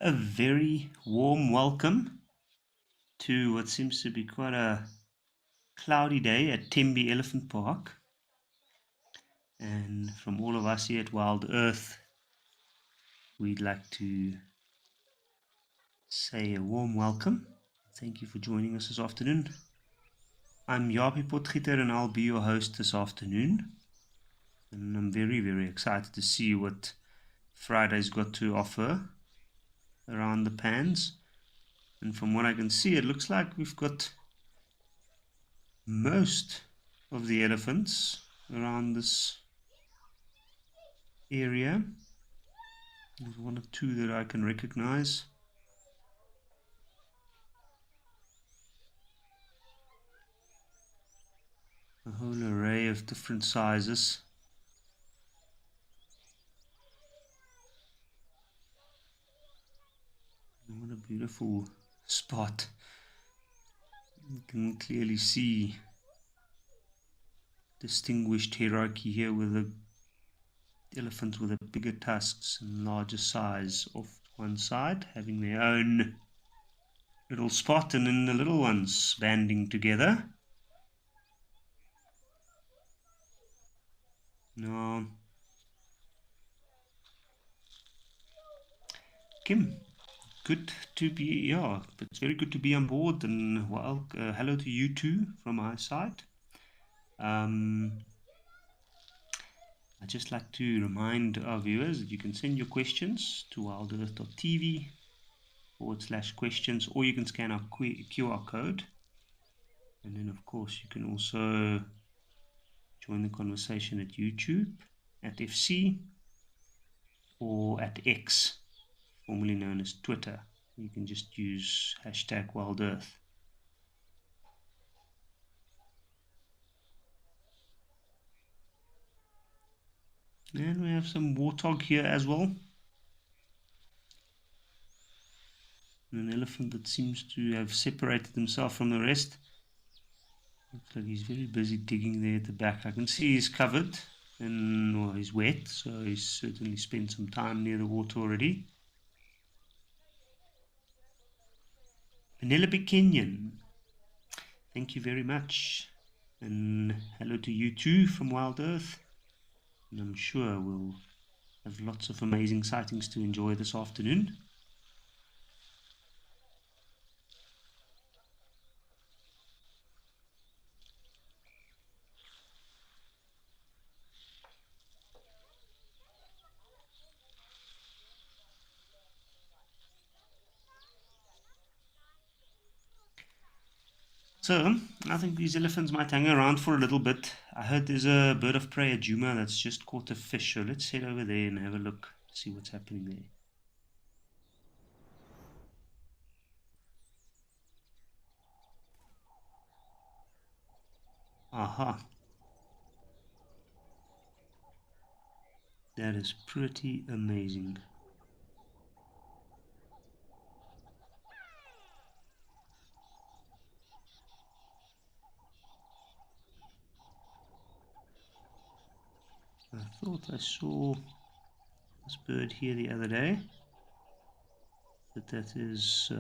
A very warm welcome to what seems to be quite a cloudy day at Tembe Elephant Park. And from all of us here at Wild Earth, we'd like to say a warm welcome. Thank you for joining us this afternoon. I'm Jaapie Potgieter and I'll be your host this afternoon. And I'm very, very excited to see what Friday's got to offer around the pans. And from what I can see, it looks like we've got most of the elephants around this area. There's one or two that I can recognize. A whole array of different sizes. What a beautiful spot. You can clearly see distinguished hierarchy here with the elephants with the bigger tusks and larger size off one side, having their own little spot, and then the little ones banding together. Now, Kim, good to be, it's very good to be on board, and well, hello to you too from my side. I'd just like to remind our viewers that you can send your questions to wildearth.tv/questions, or you can scan our QR code. And then, of course, you can also join the conversation at YouTube, at FC, or at X, formerly known as Twitter. You can just use #WildEarth. And we have some warthog here as well. An elephant that seems to have separated himself from the rest. Looks like he's very busy digging there at the back. I can see he's covered and well, he's wet, so he's certainly spent some time near the water already. Penelope Kenyon, thank you very much. And hello to you too from Wild Earth. And I'm sure we'll have lots of amazing sightings to enjoy this afternoon. So, I think these elephants might hang around for a little bit. I heard there's a bird of prey, a Juma, that's just caught a fish. So let's head over there and have a look, see what's happening there. Aha. That is pretty amazing. I thought I saw this bird here the other day, but that is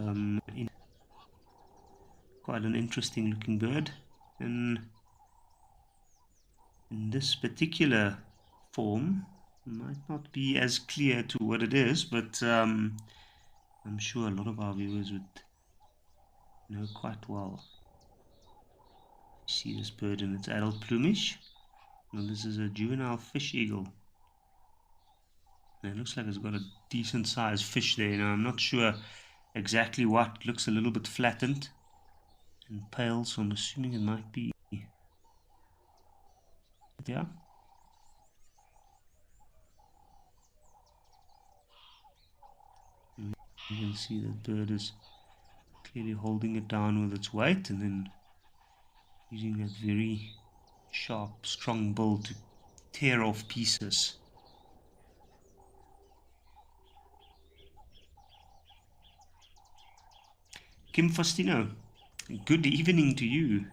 quite an interesting looking bird, and in this particular form might not be as clear to what it is, but I'm sure a lot of our viewers would know quite well. You see this bird in its adult plumage. Well, this is a juvenile fish eagle. And it looks like it's got a decent sized fish there. Now, I'm not sure exactly what. It looks a little bit flattened and pale, so I'm assuming it might be. Yeah. You can see that bird is clearly holding it down with its weight and then using that very sharp, strong bill to tear off pieces. Kim Faustino, good evening to you.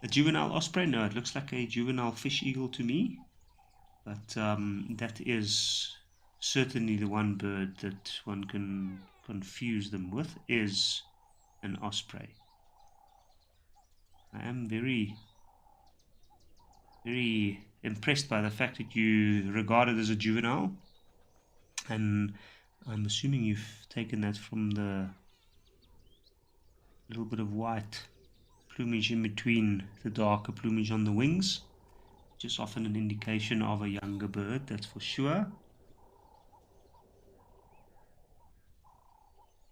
A juvenile osprey? No, it looks like a juvenile fish eagle to me. But that is certainly the one bird that one can confuse them with is an osprey. I am very, very impressed by the fact that you regard it as a juvenile, and I'm assuming you've taken that from the little bit of white plumage in between the darker plumage on the wings, which is often an indication of a younger bird, that's for sure.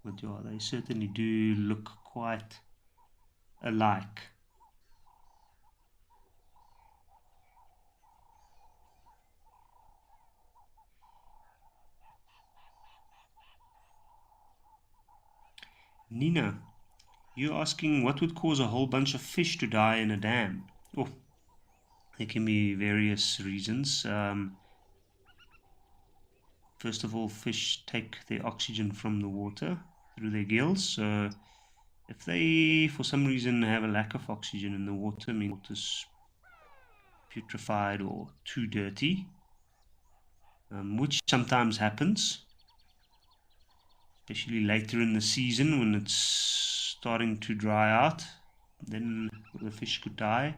But yeah, they certainly do look quite alike. Nina, you're asking what would cause a whole bunch of fish to die in a dam? Oh, there can be various reasons. First of all, fish take their oxygen from the water through their gills. So if they, for some reason, have a lack of oxygen in the water, I mean, water's putrefied or too dirty, which sometimes happens, especially later in the season when it's starting to dry out, then the fish could die,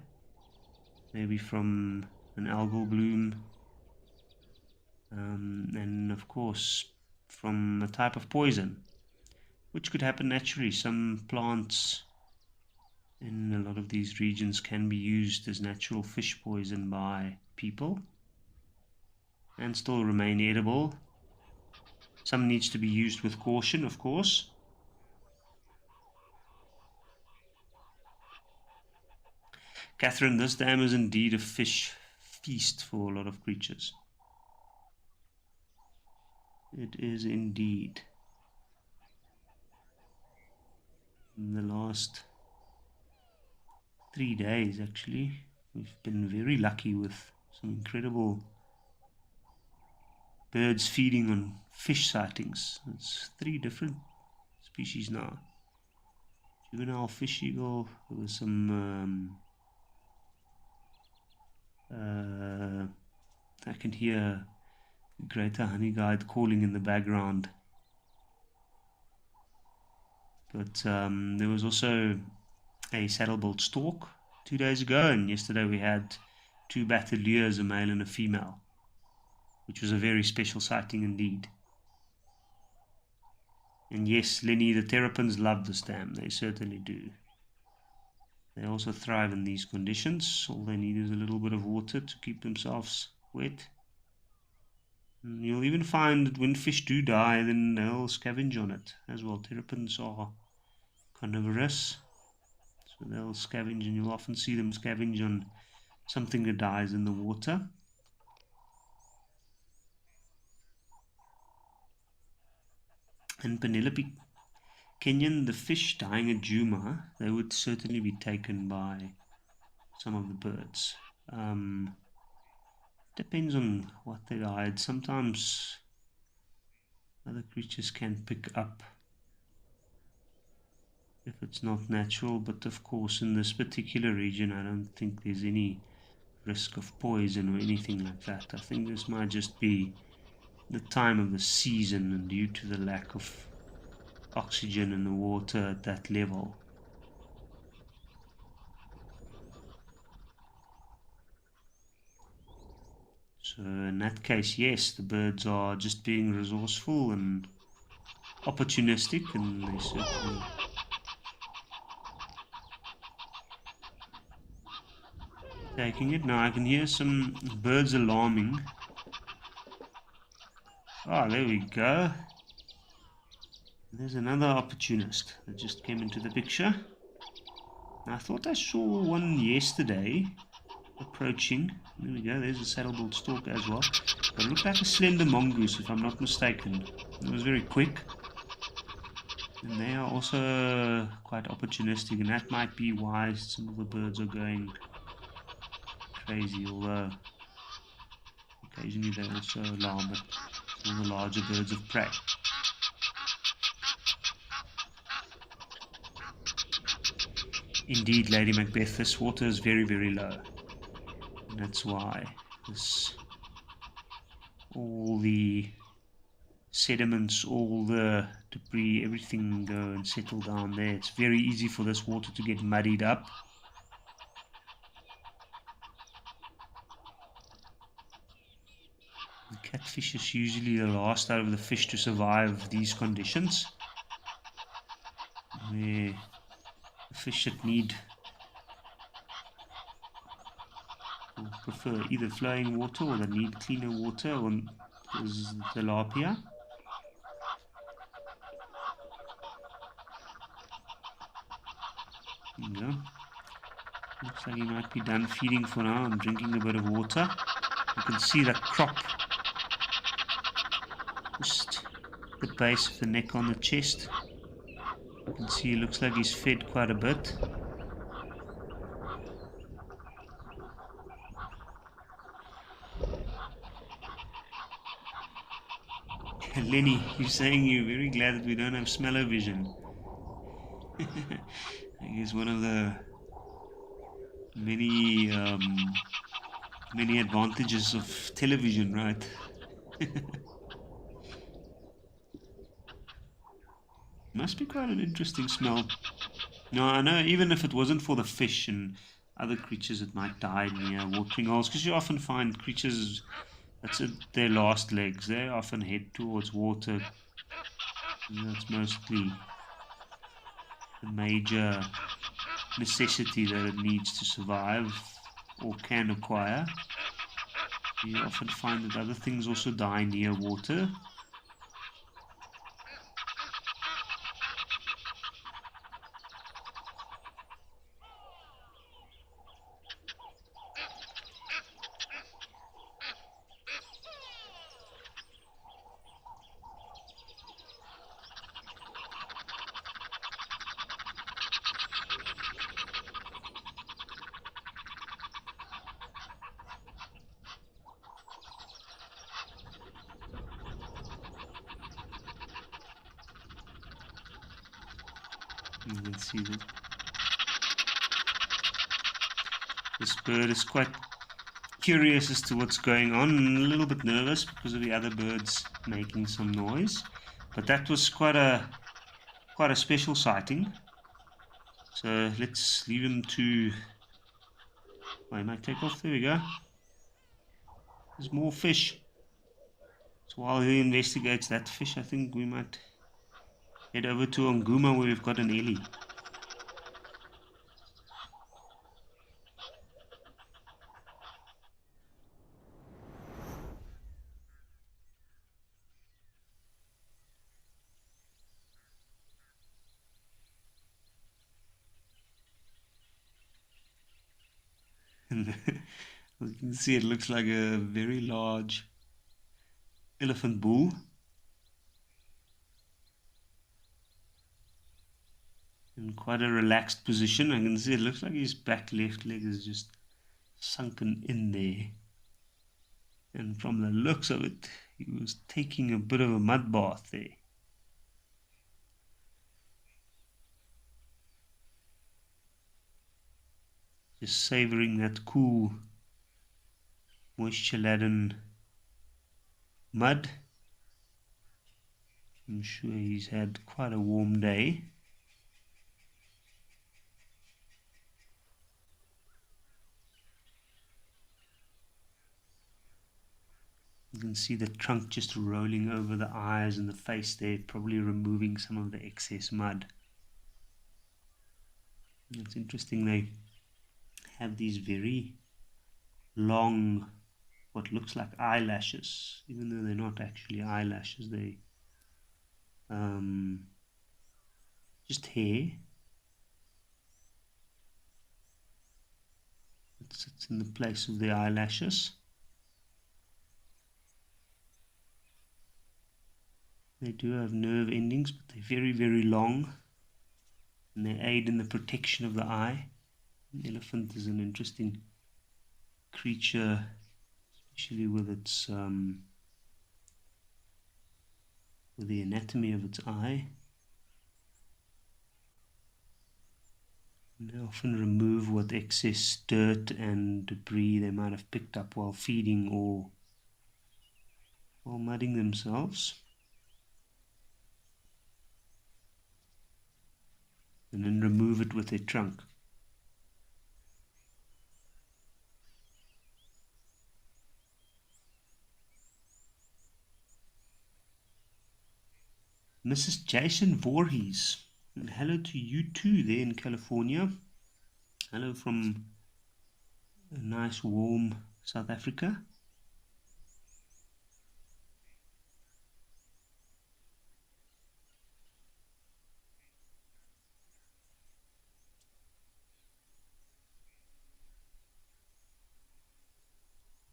maybe from an algal bloom, and of course from a type of poison, which could happen naturally. Some plants in a lot of these regions can be used as natural fish poison by people and still remain edible. Some needs to be used with caution, of course. Catherine, this dam is indeed a fish feast for a lot of creatures. It is indeed. In the last 3 days, actually, we've been very lucky with some incredible birds feeding on fish sightings. It's 3 different species now. Juvenile fish eagle. There was some I can hear greater honey guide calling in the background. But there was also a saddle-billed stork 2 days ago, and yesterday we had 2 battered lures, a male and a female, which was a very special sighting indeed. And yes, Lenny, the terrapins love this dam. They certainly do. They also thrive in these conditions. All they need is a little bit of water to keep themselves wet. And you'll even find that when fish do die, then they'll scavenge on it as well. Terrapins are carnivorous, so they'll scavenge, and you'll often see them scavenge on something that dies in the water. And Penelope Kenyon, the fish dying at Juma, they would certainly be taken by some of the birds. Depends on what they died. Sometimes other creatures can pick up if it's not natural, but of course in this particular region I don't think there's any risk of poison or anything like that. I think this might just be the time of the season, and due to the lack of oxygen in the water at that level. So in that case, yes, the birds are just being resourceful and opportunistic, and they certainly taking it. Now I can hear some birds alarming. Ah, there we go. There's another opportunist that just came into the picture. I thought I saw one yesterday approaching. There we go, there's a saddle-billed stork as well. But it looked like a slender mongoose, if I'm not mistaken. It was very quick. And they are also quite opportunistic, and that might be why some of the birds are going crazy, although occasionally they also alarm at some of the larger birds of prey. Indeed, Lady Macbeth, this water is very, very low. And that's why all the sediments, all the debris, everything go and settle down there. It's very easy for this water to get muddied up. The catfish is usually the last out of the fish to survive these conditions, where the fish that need or prefer either flowing water or that need cleaner water is tilapia. There you go. Looks like he might be done feeding for now and drinking a bit of water. You can see the crop, just the base of the neck on the chest. You can see it looks like he's fed quite a bit. Lenny, you're saying you're very glad that we don't have smell-o-vision. I guess one of the many advantages of television, right? Must be quite an interesting smell. No, I know, even if it wasn't for the fish and other creatures that might die near watering holes, because you often find creatures, that's their last legs, they often head towards water. That's mostly the major necessity that it needs to survive or can acquire. You often find that other things also die near water. You can see that this bird is quite curious as to what's going on and a little bit nervous because of the other birds making some noise. But that was quite a special sighting. So let's leave him to... Oh, he might take off. There we go. There's more fish. So while he investigates that fish, I think we might head over to Onguma where we've got an ellie. And as you can see, it looks like a very large elephant bull. In quite a relaxed position. I can see it looks like his back left leg is just sunken in there. And from the looks of it, he was taking a bit of a mud bath there. Just savoring that cool, moisture-laden mud. I'm sure he's had quite a warm day. You can see the trunk just rolling over the eyes and the face there, probably removing some of the excess mud. It's interesting, they have these very long, what looks like eyelashes, even though they're not actually eyelashes, they just hair that sits in the place of the eyelashes. They do have nerve endings, but they're very, very long, and they aid in the protection of the eye. An elephant is an interesting creature, especially with its with the anatomy of its eye. And they often remove what excess dirt and debris they might have picked up while feeding or while mudding themselves. and then remove it with their trunk. Mrs. Jason Voorhees, and hello to you too there in California. Hello from a nice warm South Africa.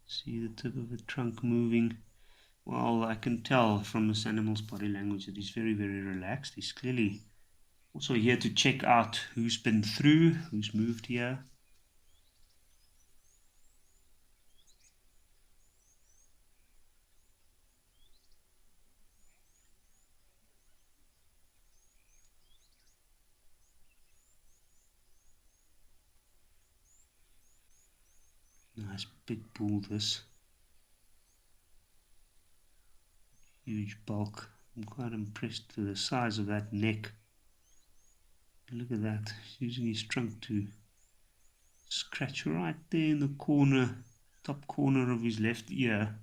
See the tip of the trunk moving. Well, I can tell from this animal's body language that he's very, very relaxed. He's clearly also here to check out who's been through, who's moved here. Nice big bull this. Huge bulk. I'm quite impressed with the size of that neck. Look at that. He's using his trunk to scratch right there in the corner, top corner of his left ear.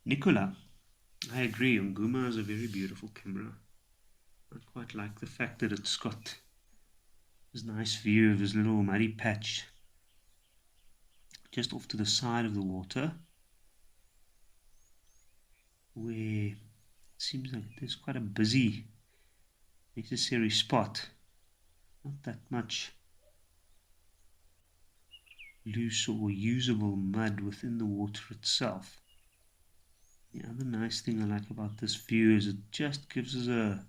Nicola, I agree. Nguma is a very beautiful camera. I quite like the fact that it's got this nice view of this little muddy patch just off to the side of the water, where it seems like there's quite a busy, necessary spot. Not that much loose or usable mud within the water itself. The other nice thing I like about this view is it just gives us a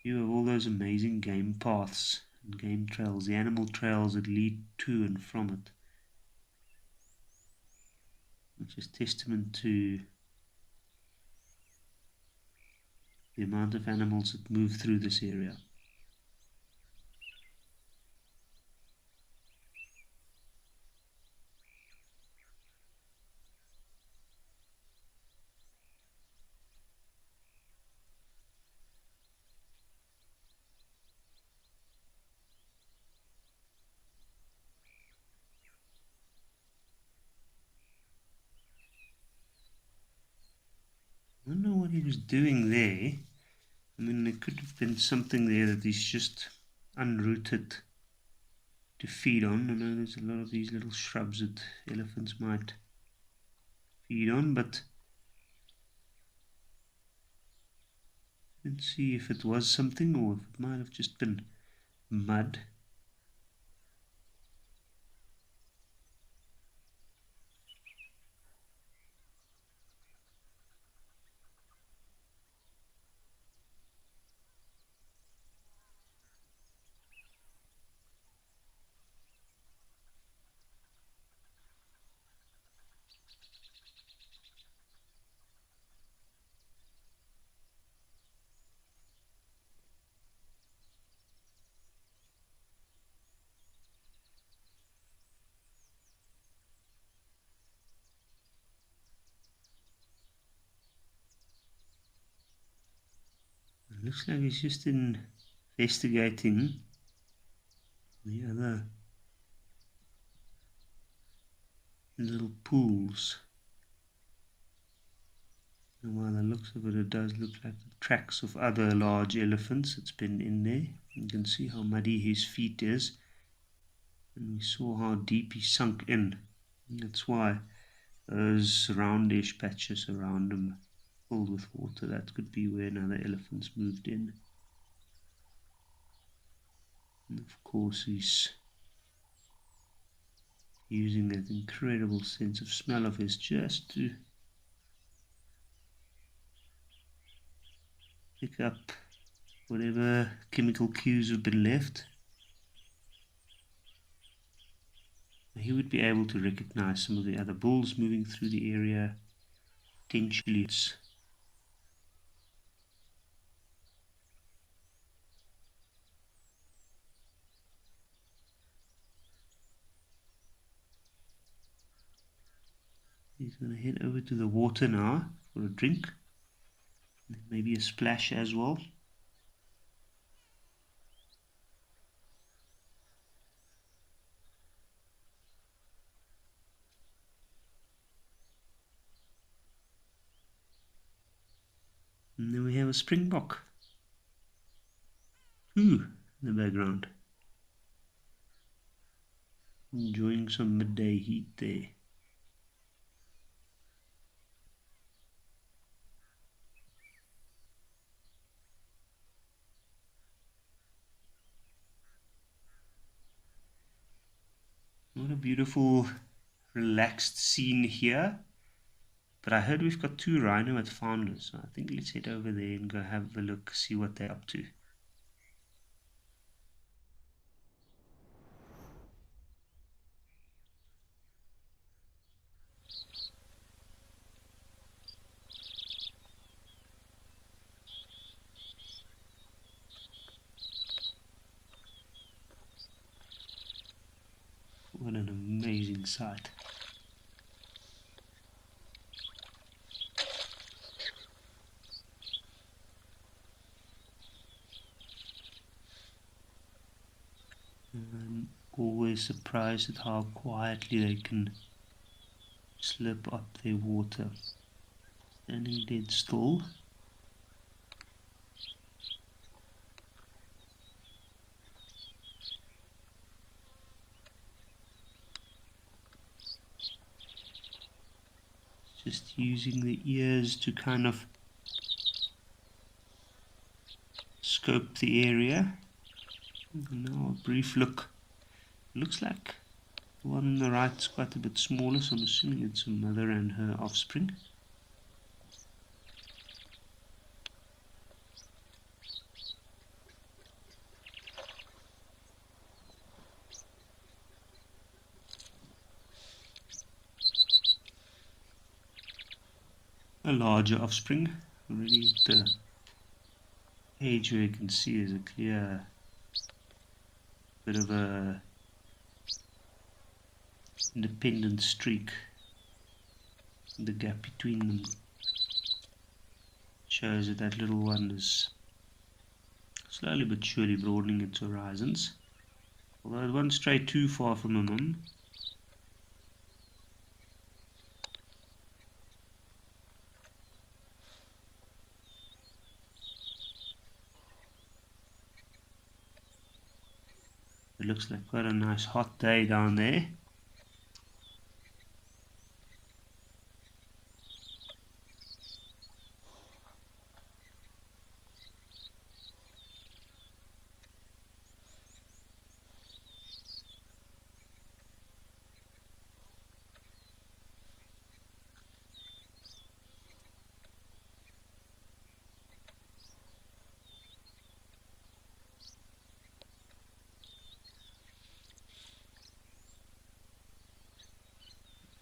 view of all those amazing game paths and game trails, the animal trails that lead to and from it, which is testament to the amount of animals that move through this area. I don't know what he was doing there. I mean, there could have been something there that he's just unrooted to feed on. I know there's a lot of these little shrubs that elephants might feed on, but let's see if it was something or if it might have just been mud. It looks like he's just investigating the other little pools. And by the looks of it, it does look like the tracks of other large elephants that's been in there. You can see how muddy his feet is, and we saw how deep he sunk in. And that's why those roundish patches around him filled with water. That could be where another elephant's moved in. And of course he's using that incredible sense of smell of his just to pick up whatever chemical cues have been left. He would be able to recognize some of the other bulls moving through the area. Potentially it's He's going to head over to the water now for a drink. Maybe a splash as well. And then we have a springbok. In the background. Enjoying some midday heat there. What a beautiful, relaxed scene here. But I heard we've got 2 rhino at founders, so I think let's head over there and go have a look, see what they're up to. What an amazing sight. I'm always surprised at how quietly they can slip up their water. Standing dead still. Just using the ears to kind of scope the area. And now a brief look. Looks like the one on the right is quite a bit smaller, so I'm assuming it's a mother and her offspring. A larger offspring, already at the age where you can see there's a clear bit of a independent streak. The gap between them shows that that little one is slowly but surely broadening its horizons. Although it won't stray too far from a mum. It looks like quite a nice hot day down there.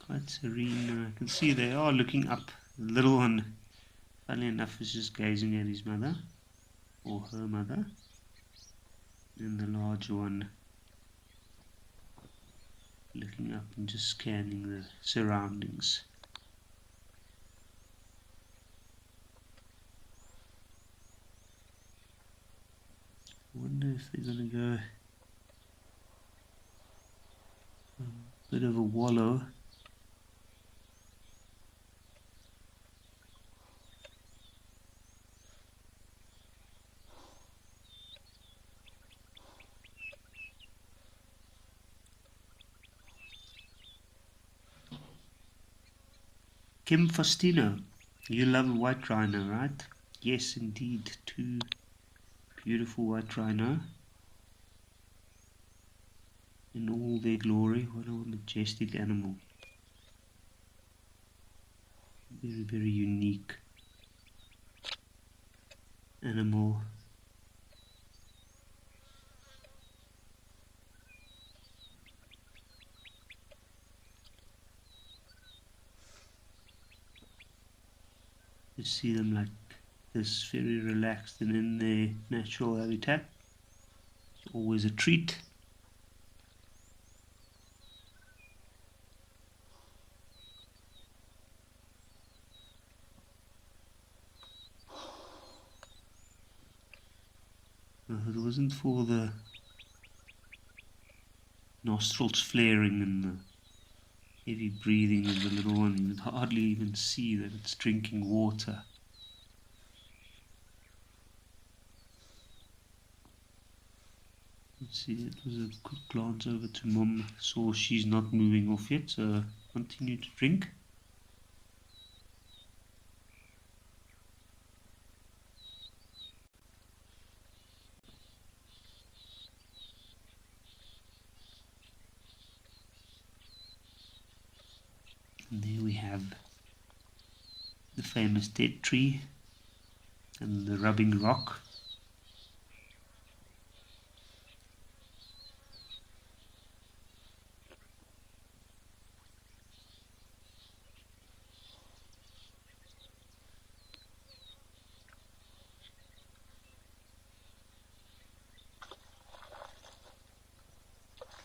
Quite serene. I can see they are looking up. The little one, funnily enough, is just gazing at his mother or her mother, and the larger one looking up and just scanning the surroundings. I wonder if they're going to go a bit of a wallow. Kim Faustino, you love a white rhino, right? Yes, indeed. 2 beautiful white rhino in all their glory. What a majestic animal. Very, very unique animal. You see them like this, very relaxed and in their natural habitat. It's always a treat. it wasn't for the nostrils flaring and the heavy breathing of the little one, you would hardly even see that it's drinking water. Let's see, it was a quick glance over to Mom, saw she's not moving off yet, so continue to drink. And there we have the famous dead tree and the rubbing rock.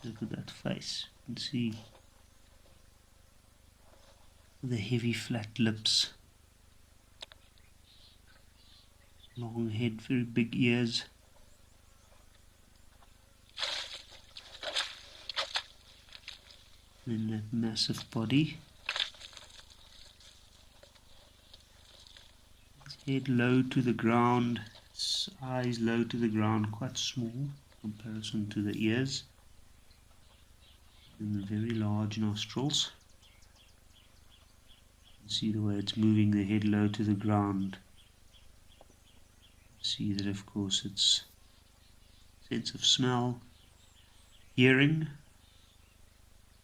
Look at that face. You can see the heavy flat lips, long head, very big ears. And that massive body. Its head low to the ground, its eyes low to the ground, quite small in comparison to the ears. And the very large nostrils. See the way it's moving the head low to the ground. See that, of course, its sense of smell, hearing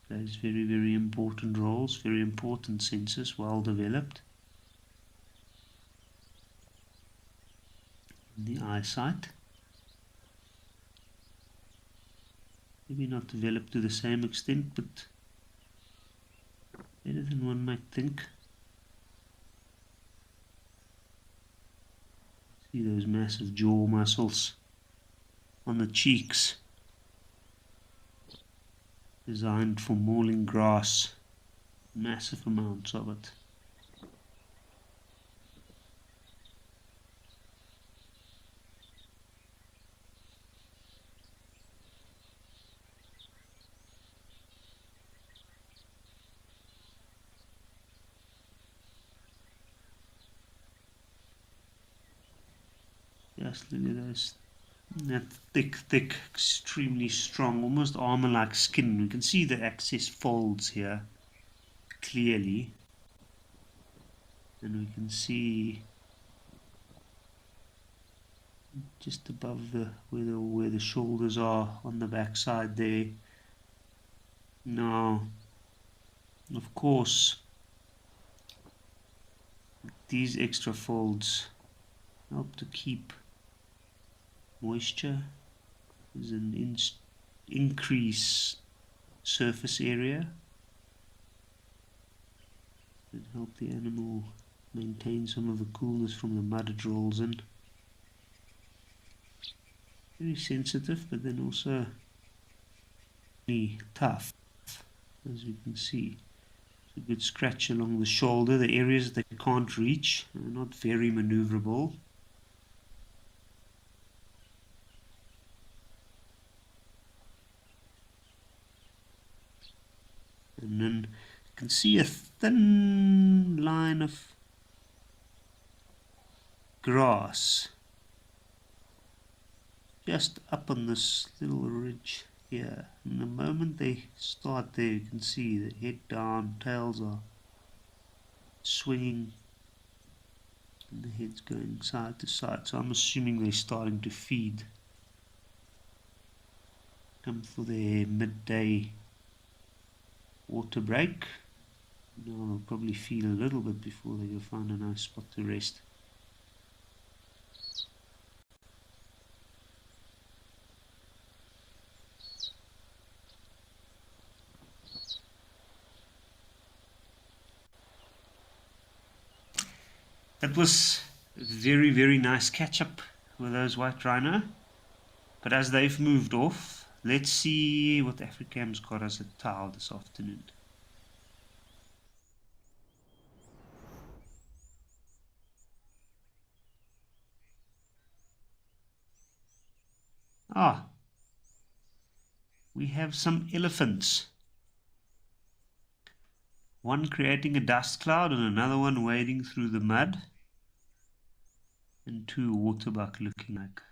plays very, very important roles, very important senses, well developed. And the eyesight, maybe not developed to the same extent, but better than one might think. See those massive jaw muscles on the cheeks, designed for mauling grass, massive amounts of it. Just look at those, that thick, extremely strong, almost armor-like skin. We can see the excess folds here clearly, and we can see just above where the shoulders are on the back side there. Now, of course, these extra folds help to keep moisture. There's an increase surface area that help the animal maintain some of the coolness from the mud it rolls in. Very sensitive, but then also really tough, as we can see. It's a good scratch along the shoulder. The areas that they can't reach are not very maneuverable. And then you can see a thin line of grass just up on this little ridge here. And the moment they start there, you can see the head down, tails are swinging, and the head's going side to side. So I'm assuming they're starting to feed. Come for their midday water break. Now they'll probably feed a little bit before they go find a nice spot to rest. That was a very, very nice catch up with those white rhino. But as they've moved off, let's see what Africam's got as a towel this afternoon. Ah, we have some elephants. One creating a dust cloud and another one wading through the mud. And two waterbuck looking like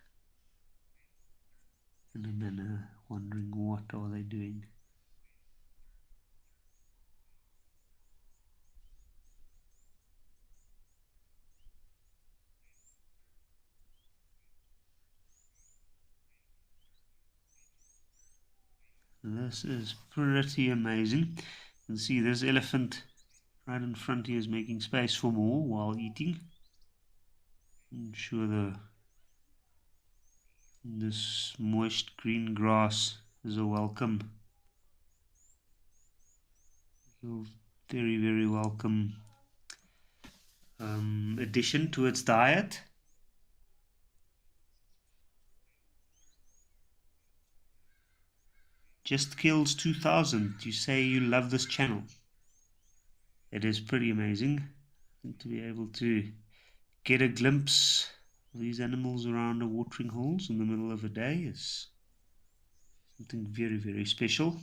in a manner, wondering what are they doing. This is pretty amazing. You can see this elephant right in front here is making space for more while eating. I'm sure this moist green grass is a welcome, very, very welcome addition to its diet. Just kills 2000. You say you love this channel. It is pretty amazing to be able to get a glimpse of these animals around the watering holes in the middle of a day is something very, very special.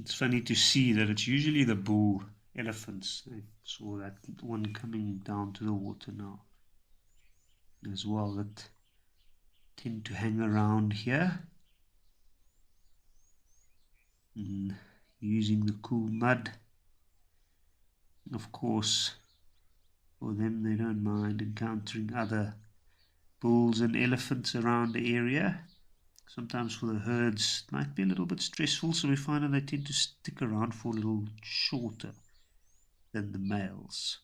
It's funny to see that it's usually the bull elephants. I saw that one coming down to the water now as well that tend to hang around here and using the cool mud. Of course, for them, they don't mind encountering other bulls and elephants around the area. Sometimes for the herds it might be a little bit stressful, so we find that they tend to stick around for a little shorter than the males.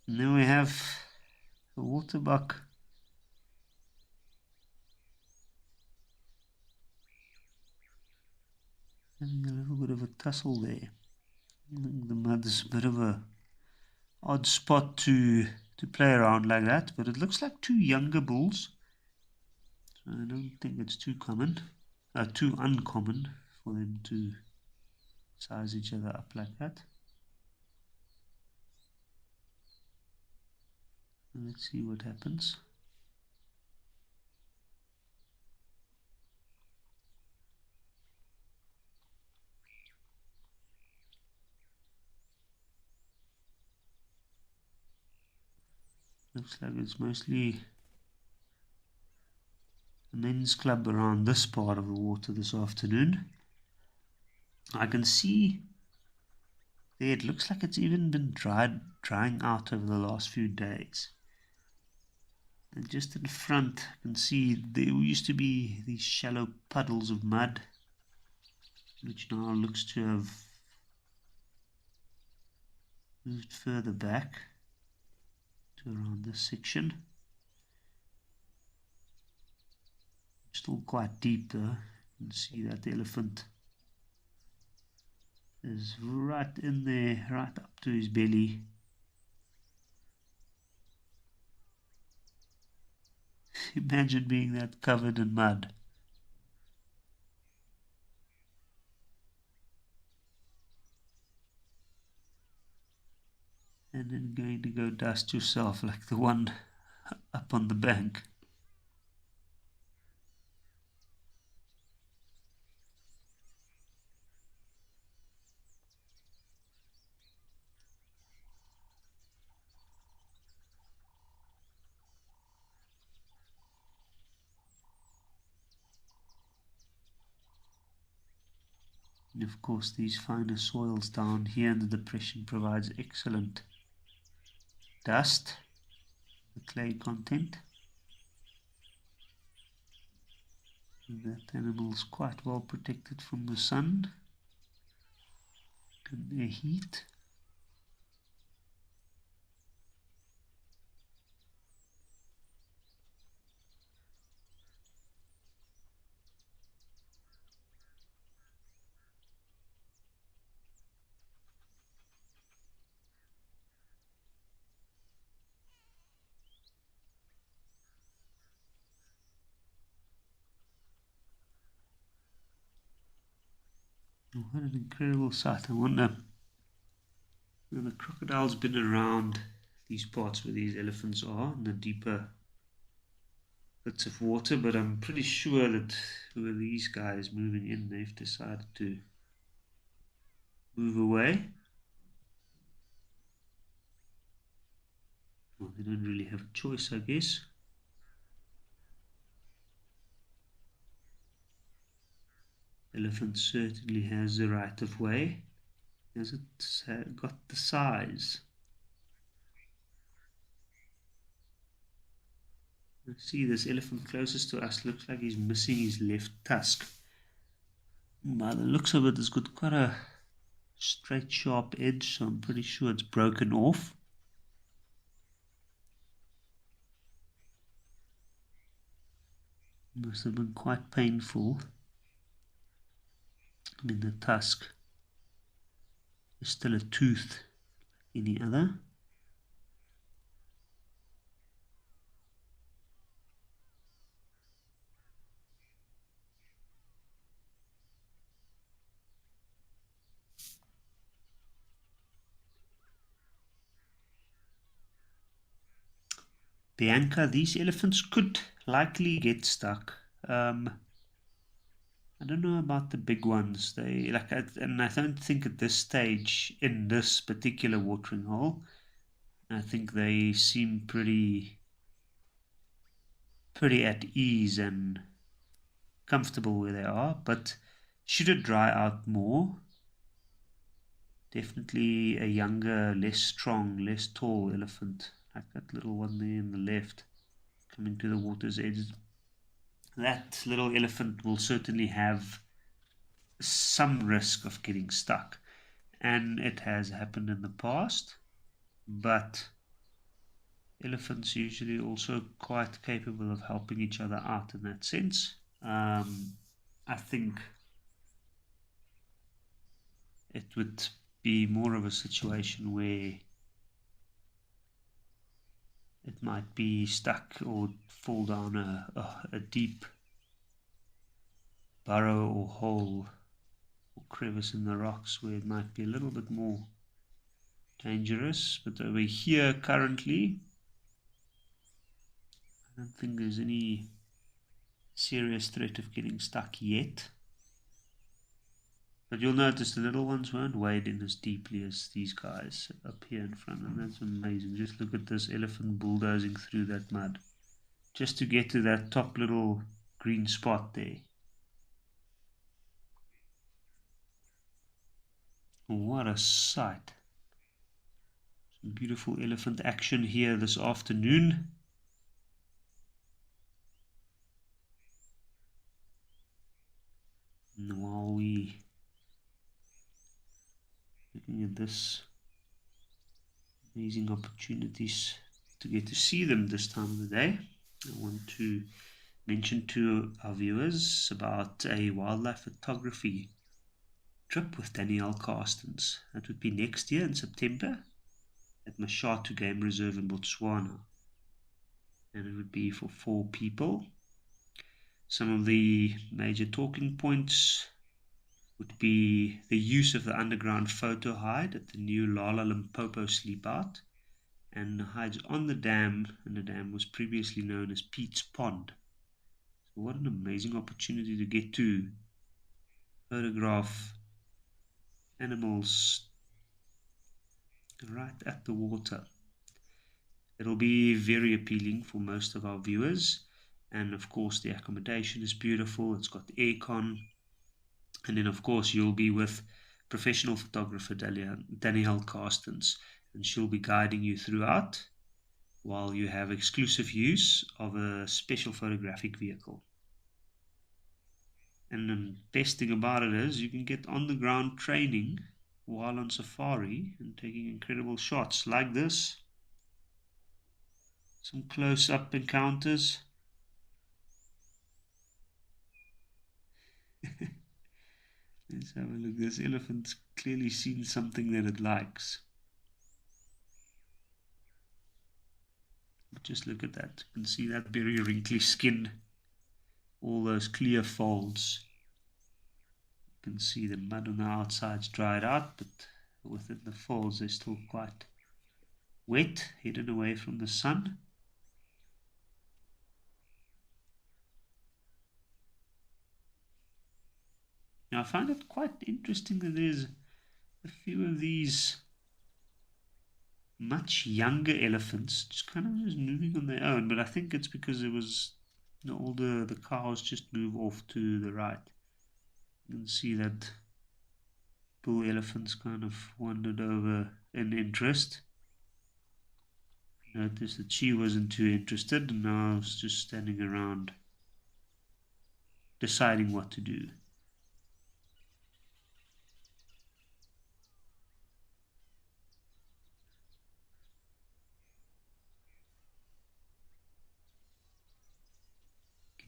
And then we have the waterbuck. Having a little bit of a tussle there. I think the mud's a bit of a odd spot to play around like that, but it looks like two younger bulls. So I don't think it's too uncommon for them to size each other up like that. Let's see what happens. Looks like it's mostly a men's club around this part of the water this afternoon. I can see there it looks like it's even been drying out over the last few days. And just in front I can see there used to be these shallow puddles of mud, which now looks to have moved further back to around this section. Still quite deep though. You can see that the elephant is right in there, right up to his belly. Imagine being that covered in mud. And then going to go dust yourself like the one up on the bank. And of course these finer soils down here in the depression provides excellent dust, the clay content. And that animal is quite well protected from the sun and the heat. What an incredible sight. I wonder, the crocodile's been around these parts where these elephants are, in the deeper bits of water, but I'm pretty sure that who are these guys moving in, they've decided to move away. Well, they don't really have a choice, I guess. Elephant certainly has the right of way. Has it got the size? I see this elephant closest to us looks like he's missing his left tusk. By the looks of it, it's got quite a straight, sharp edge, so I'm pretty sure it's broken off. Must have been quite painful. I mean, the tusk is still a tooth like any other. Bianca, these elephants could likely get stuck. I don't know about the big ones. And I don't think at this stage in this particular watering hole, I think they seem pretty at ease and comfortable where they are. But should it dry out more, definitely a younger, less strong, less tall elephant, like that little one there in the left, coming to the water's edge. That little elephant will certainly have some risk of getting stuck, and it has happened in the past, but elephants usually also quite capable of helping each other out in that sense. I think it would be more of a situation where it might be stuck or fall down a deep burrow or hole or crevice in the rocks where it might be a little bit more dangerous. But over here currently, I don't think there's any serious threat of getting stuck yet. But you'll notice the little ones won't wade in as deeply as these guys up here in front, and that's amazing. Just look at this elephant bulldozing through that mud just to get to that top little green spot there. What a sight. Some beautiful elephant action here this afternoon. And while we looking at this, amazing opportunities to get to see them this time of the day, I want to mention to our viewers about a wildlife photography trip with Danielle Carstens. That would be next year in September at Mashatu Game Reserve in Botswana, and it would be for 4 people. Some of the major talking points would be the use of the underground photo hide at the new Lala Limpopo sleepout, and the hides on the dam, and the dam was previously known as Pete's Pond. So what an amazing opportunity to get to photograph animals right at the water. It'll be very appealing for most of our viewers, and of course the accommodation is beautiful. It's got aircon, and then of course you'll be with professional photographer Danielle Carstens, and she'll be guiding you throughout while you have exclusive use of a special photographic vehicle. And the best thing about it is you can get on the ground training while on safari and taking incredible shots like this. Some close-up encounters. Let's have a look. This elephant's clearly seen something that it likes. But just look at that. You can see that very wrinkly skin. All those clear folds. You can see the mud on the outside's dried out, but within the folds they're still quite wet, hidden away from the sun. Now I find it quite interesting that there's a few of these much younger elephants just kind of just moving on their own, but I think it's because it was all the cows just move off to the right. You can see that bull elephants kind of wandered over in interest. Notice that she wasn't too interested, and now I was just standing around deciding what to do.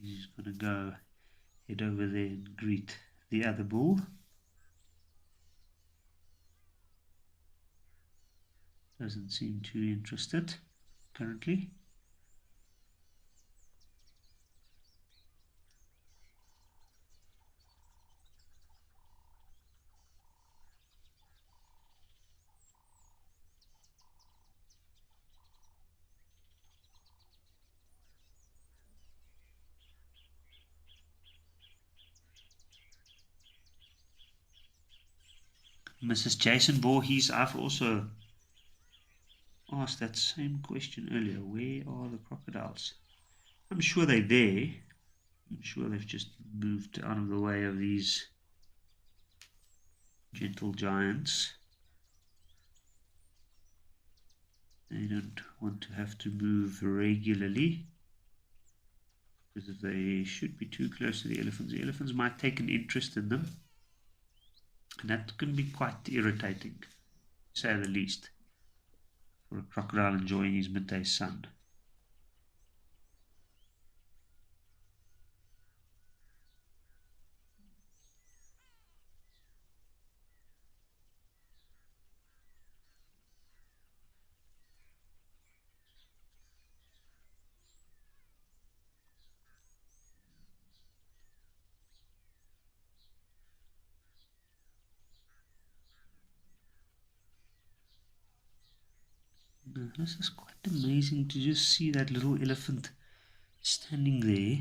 He's going to go head over there and greet the other bull. Doesn't seem too interested currently. Mrs. Jason Voorhees, I've also asked that same question earlier. Where are the crocodiles? I'm sure they're there. I'm sure they've just moved out of the way of these gentle giants. They don't want to have to move regularly, because if they should be too close to the elephants might take an interest in them. And that can be quite irritating, to say the least, for a crocodile enjoying his midday sun. Now, this is quite amazing to just see that little elephant standing there.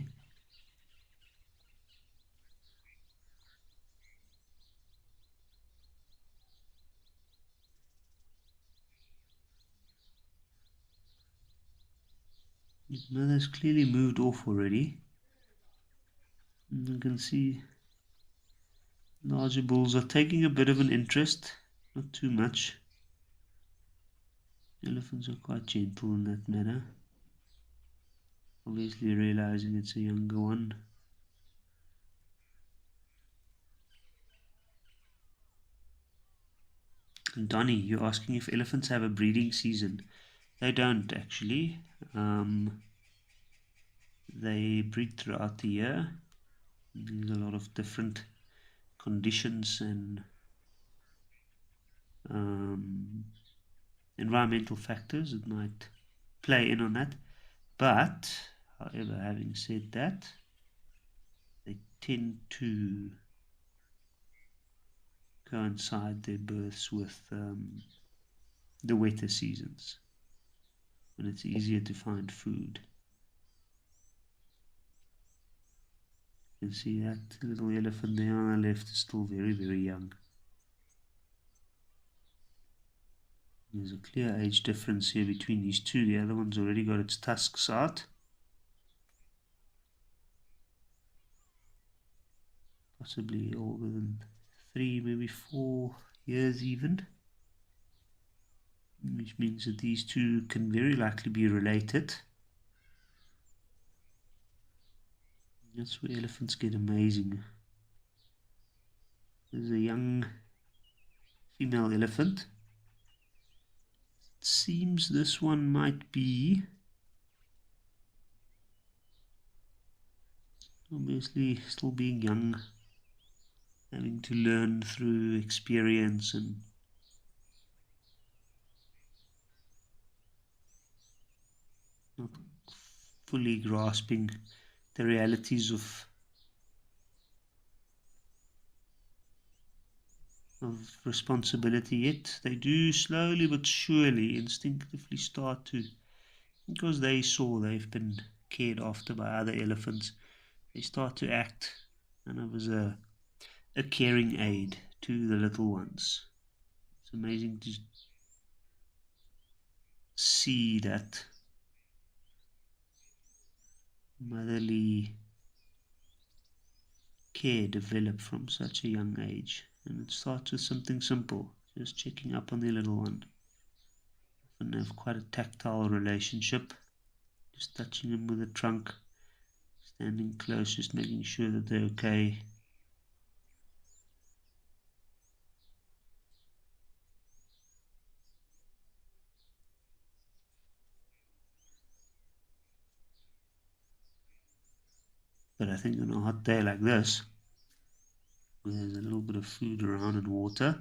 His mother's clearly moved off already. And you can see larger bulls are taking a bit of an interest, not too much. Elephants are quite gentle in that manner, obviously realizing it's a younger one. And Donnie, you're asking if elephants have a breeding season. They don't actually. They breed throughout the year. There's a lot of different conditions and environmental factors that might play in on that. But, however, having said that, they tend to coincide their births with the wetter seasons, when it's easier to find food. You can see that little elephant there on the left is still very, very young. There's a clear age difference here between these two. The other one's already got its tusks out. Possibly older than 3, maybe 4 years even. Which means that these two can very likely be related. That's where elephants get amazing. There's a young female elephant. It seems this one might be obviously still being young, having to learn through experience and not fully grasping the realities of of responsibility yet. They do slowly but surely instinctively start to, because they saw they've been cared after by other elephants, they start to act kind of as a caring aid to the little ones. It's amazing to see that motherly care develop from such a young age. And it starts with something simple, just checking up on their little one. Often have quite a tactile relationship, just touching them with the trunk, standing close, just making sure that they're okay. But I think on a hot day like this, where there's a little bit of food around and water,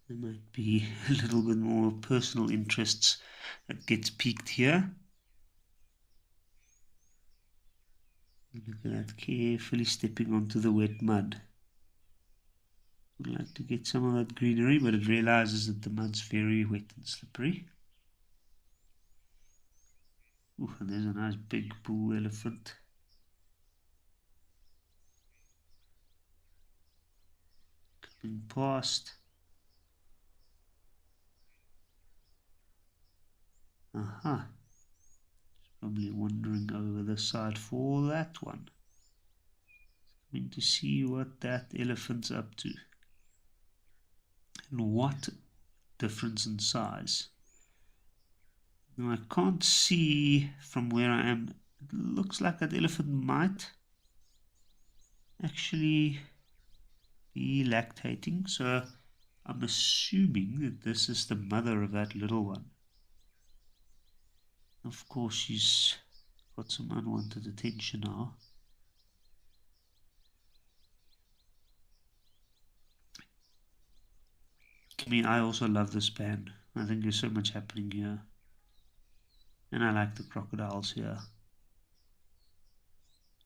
there might be a little bit more personal interests that gets piqued here. Look at that, carefully stepping onto the wet mud. Would like to get some of that greenery, but it realizes that the mud's very wet and slippery. Ooh, and there's a nice big bull elephant. Coming past. Aha. It's probably wandering over the side for that one. Coming to see what that elephant's up to. And what difference in size. Now I can't see from where I am. It looks like that elephant might actually be lactating, so I'm assuming that this is the mother of that little one. Of course, she's got some unwanted attention now. I mean, I also love this band. I think there's so much happening here. And I like the crocodiles here.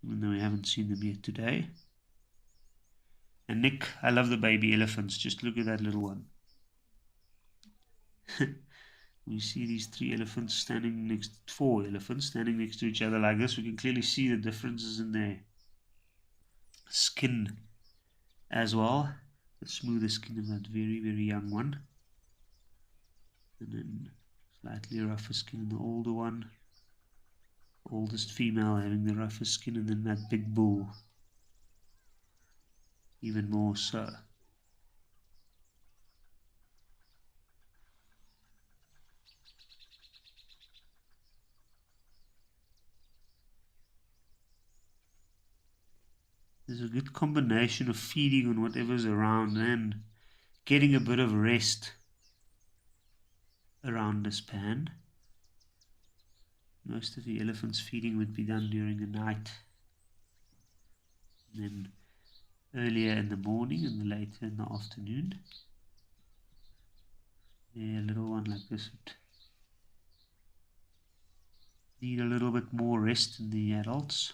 Even though we haven't seen them yet today. And Nick, I love the baby elephants. Just look at that little one. We see these four elephants standing next to each other like this. We can clearly see the differences in their skin as well. The smoother skin of that very, very young one. And then slightly rougher skin in the older one. Oldest female having the roughest skin, and then that big bull even more so. There's a good combination of feeding on whatever's around and getting a bit of rest around this pan. Most of the elephants' feeding would be done during the night, and then earlier in the morning and later in the afternoon. Yeah, a little one like this would need a little bit more rest than the adults.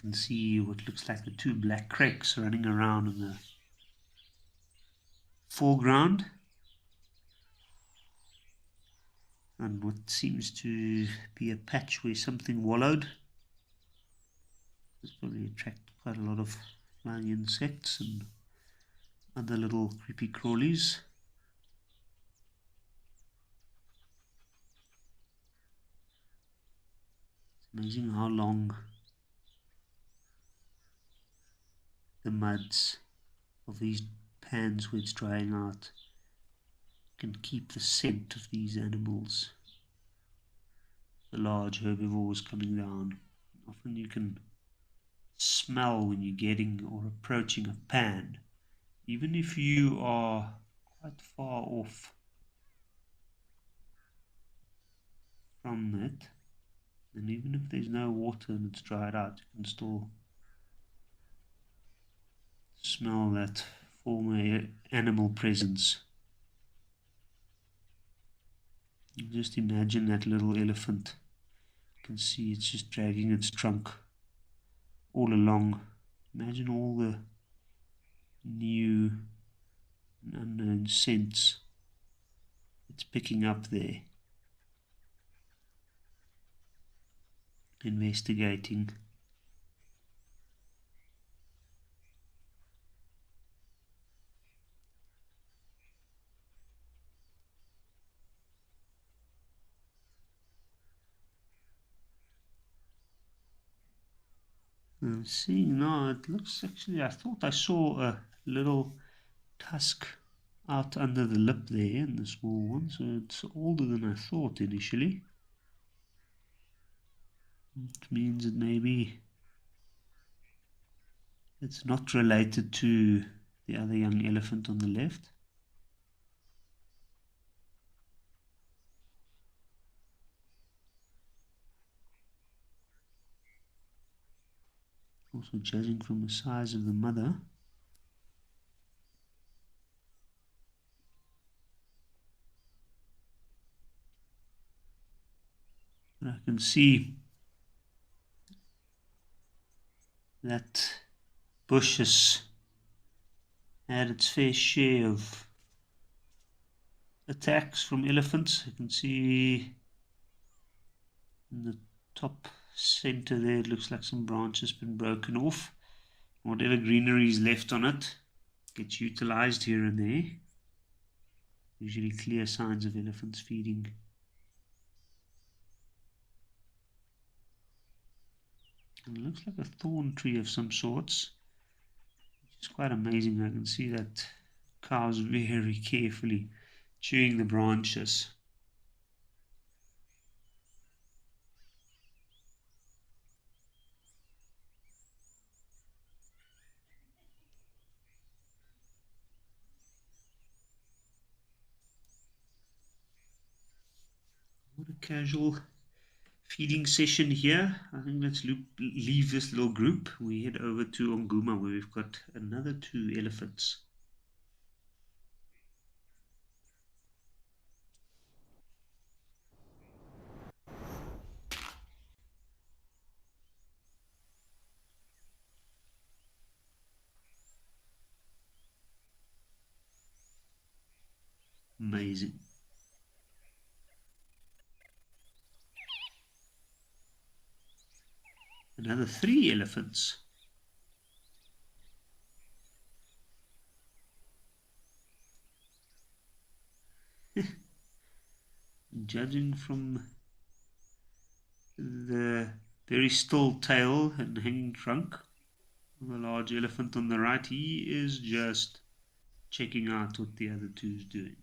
Can see what looks like the two black cracks running around in the foreground, and what seems to be a patch where something wallowed. This probably attracted quite a lot of flying insects and other little creepy crawlies. It's amazing how long the muds of these pans where it's drying out can keep the scent of these animals, the large herbivores coming down. Often you can smell when you're getting or approaching a pan, even if you are quite far off from it, and even if there's no water and it's dried out, you can still smell that former animal presence. Just imagine that little elephant. You can see it's just dragging its trunk all along. Imagine all the new and unknown scents it's picking up there. Investigating. I'm seeing now, it looks actually, I thought I saw a little tusk out under the lip there in the small one, so it's older than I thought initially. It means that maybe it's not related to the other young elephant on the left. Also, judging from the size of the mother, I can see that bush has had its fair share of attacks from elephants. You can see in the top center there, it looks like some branch has been broken off. Whatever greenery is left on it gets utilized here and there. Usually clear signs of elephants feeding. And it looks like a thorn tree of some sorts, which is quite amazing. I can see that cows very carefully chewing the branches. What a casual feeding session here. I think let's leave this little group. We head over to Onguma, where we've got another 2 elephants. Amazing. Another 3 elephants. Judging from the very still tail and hanging trunk of the large elephant on the right, he is just checking out what the other 2 is doing.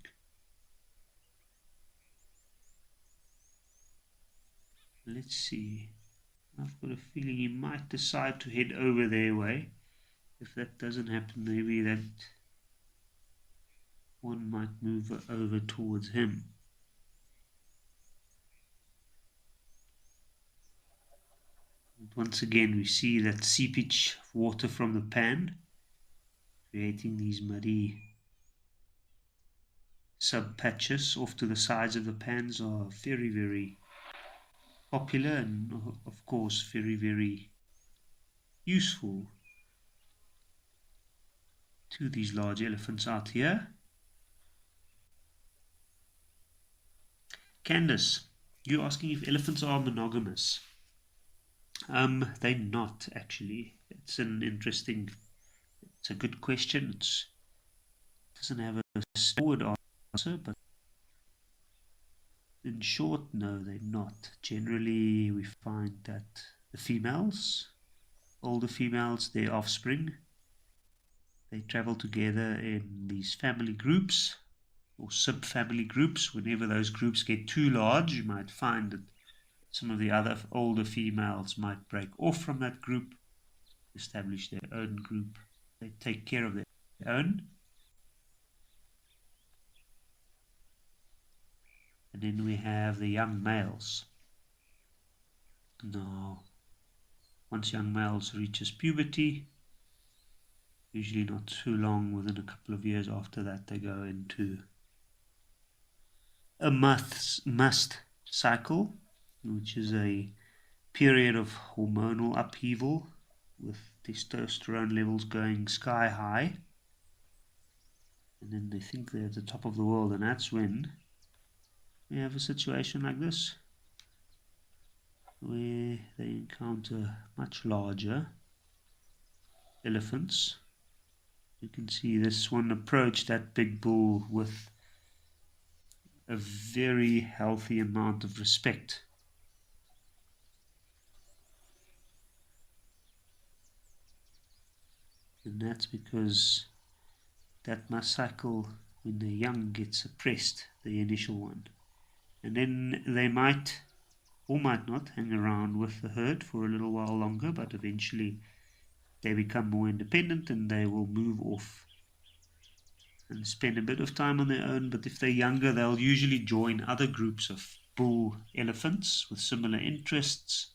Let's see. I've got a feeling he might decide to head over their way. If that doesn't happen, maybe that one might move over towards him. And once again, we see that seepage of water from the pan, creating these muddy sub-patches off to the sides of the pans are very, very popular and, of course, very, very useful to these large elephants out here. Candace, you're asking if elephants are monogamous. They're not, actually. It's a good question. It doesn't have a straightforward answer, but in short, no, they're not. Generally, we find that the females, older females, their offspring, they travel together in these family groups, or subfamily groups. Whenever those groups get too large, you might find that some of the other older females might break off from that group, establish their own group. They take care of their own. And then we have the young males. Now, once young males reaches puberty, usually not too long, within a couple of years after that, they go into a must cycle, which is a period of hormonal upheaval with testosterone levels going sky high. And then they think they're at the top of the world, and that's when we have a situation like this, where they encounter much larger elephants. You can see this one approached that big bull with a very healthy amount of respect. And that's because that must cycle, when they're young, gets suppressed, the initial one. And then they might or might not hang around with the herd for a little while longer, but eventually they become more independent and they will move off and spend a bit of time on their own. But if they're younger, they'll usually join other groups of bull elephants with similar interests,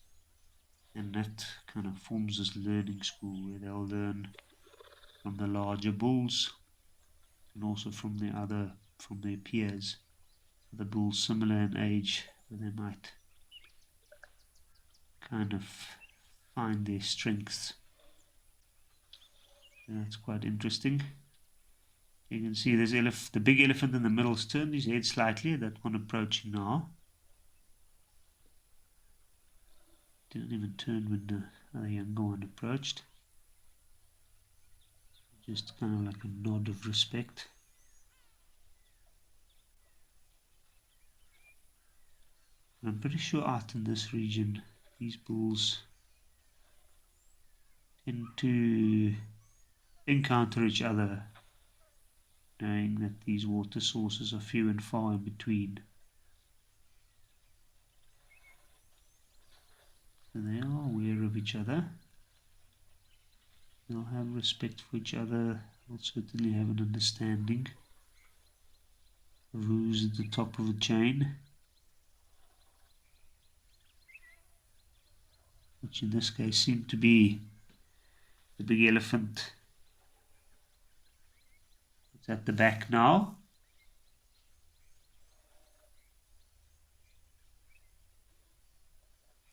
and that kind of forms this learning school where they'll learn from the larger bulls and also from their peers, the bulls similar in age, where they might kind of find their strengths. And that's quite interesting. You can see this the big elephant in the middle's turned his head slightly, that one approaching now. Didn't even turn when the other younger one approached. Just kind of like a nod of respect. I'm pretty sure out in this region, these bulls tend to encounter each other, knowing that these water sources are few and far in between. So they are aware of each other. They'll have respect for each other. They'll certainly have an understanding of who's at the top of the chain, which in this case seemed to be the big elephant. It's at the back now.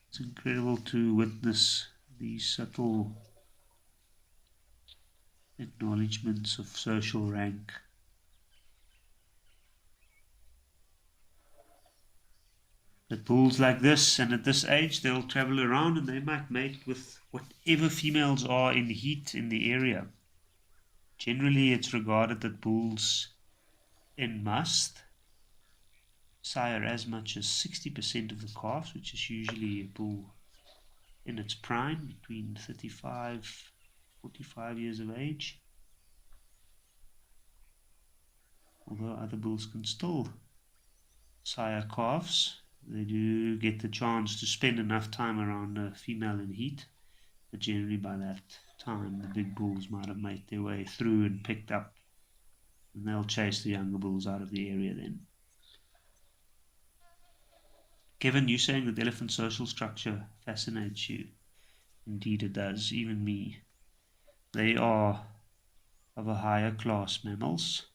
It's incredible to witness these subtle acknowledgements of social rank. But bulls like this, and at this age, they'll travel around and they might mate with whatever females are in heat in the area. Generally, it's regarded that bulls in must sire as much as 60% of the calves, which is usually a bull in its prime, between 35 45 years of age. Although other bulls can still sire calves, they do get the chance to spend enough time around a female in heat, but generally by that time the big bulls might have made their way through and picked up, and they'll chase the younger bulls out of the area then. Kevin, you saying that elephant social structure fascinates you? Indeed it does, even me. They are of a higher class mammals,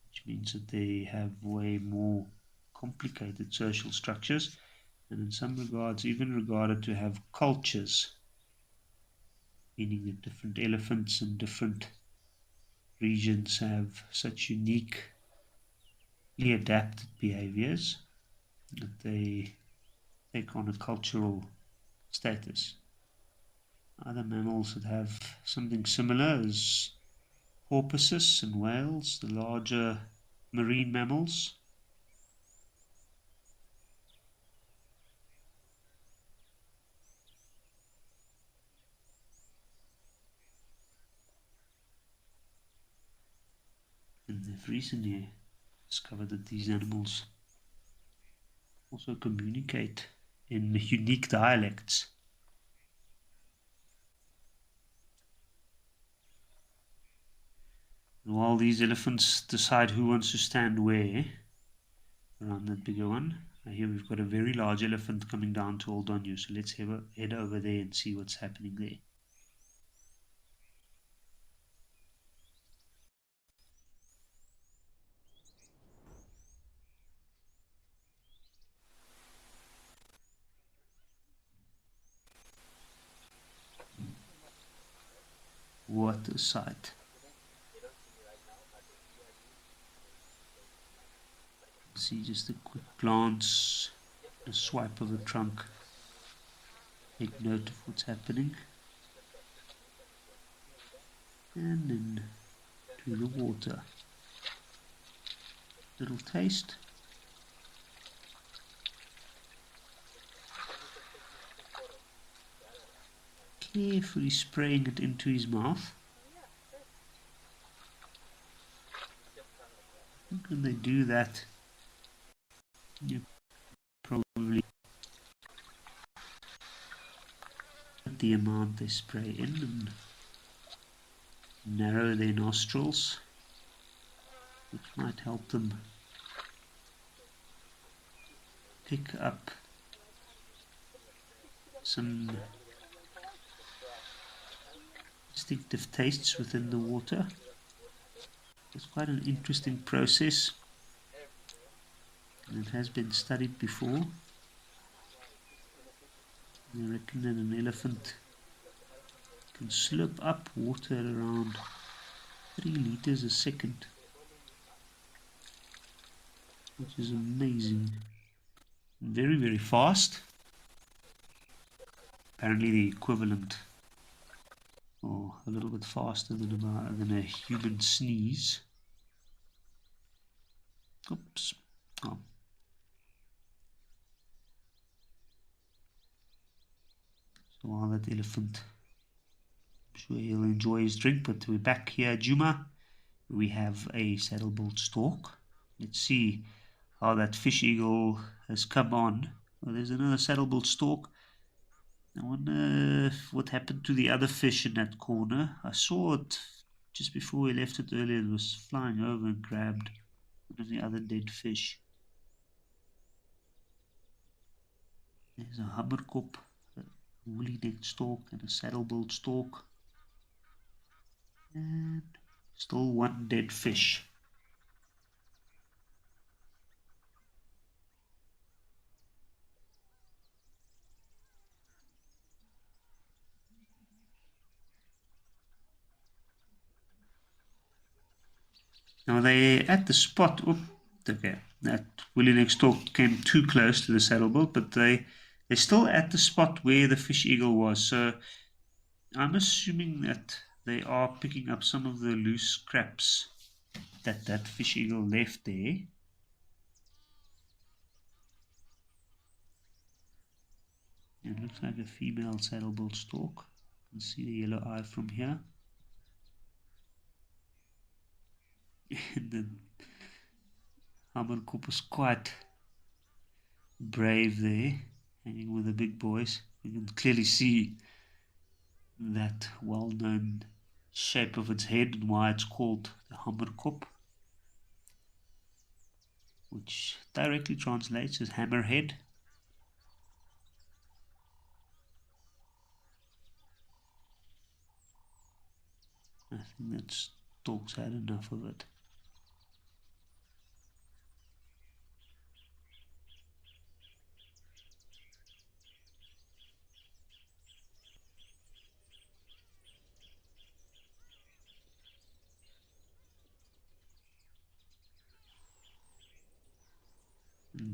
which means that they have way more complicated social structures, and in some regards even regarded to have cultures, meaning that different elephants in different regions have such uniquely adapted behaviors that they take on a cultural status. Other mammals that have something similar is porpoises and whales, the larger marine mammals. And they've recently discovered that these animals also communicate in unique dialects. And while these elephants decide who wants to stand where around that bigger one, here we've got a very large elephant coming down to hold on you, so let's head over there and see what's happening there. What a sight. See just a quick glance, a swipe of the trunk. Take note of what's happening. And then to the water. Little taste. Carefully spraying it into his mouth. I think when they do that, you probably the amount they spray in and narrow their nostrils, which might help them pick up some distinctive tastes within the water. It's quite an interesting process, and it has been studied before. They reckon that an elephant can slurp up water at around 3 liters a second, which is amazing. Very, very fast. Apparently the equivalent, or a little bit faster than a human sneeze. Oops. Oh. So while that elephant, I'm sure he'll enjoy his drink, but we're back here, Juma. We have a saddle-billed stork. Let's see how that fish eagle has come on. Well, there's another saddle-billed stork. I wonder what happened to the other fish in that corner. I saw it just before we left it earlier. It was flying over and grabbed one of the other dead fish. There's a hammerkop, a woolly-necked stork, and a saddle-billed stork. And still one dead fish. Now they're at the spot. Okay, that woolly-necked stork came too close to the saddle-bill, but they're still at the spot where the fish eagle was. So I'm assuming that they are picking up some of the loose scraps that fish eagle left there. It looks like a female saddle-billed stork. You can see the yellow eye from here. And the hammerkop is quite brave there, hanging with the big boys. You can clearly see that well-known shape of its head and why it's called the hammerkop, which directly translates as hammerhead. I think that stork's had enough of it.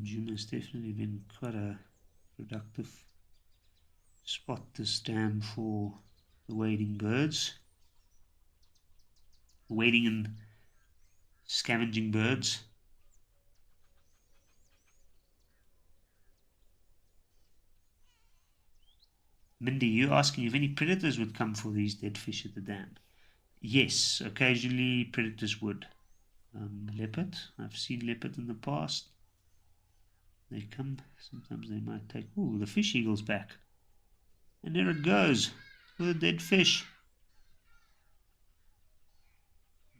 June has definitely been quite a productive spot, this dam, for the wading birds, wading and scavenging birds. Mindy, you asking if any predators would come for these dead fish at the dam? Yes, occasionally predators would. leopard. I've seen leopard in the past. They come, sometimes they might take, ooh, the fish eagle's back. And there it goes, with a dead fish.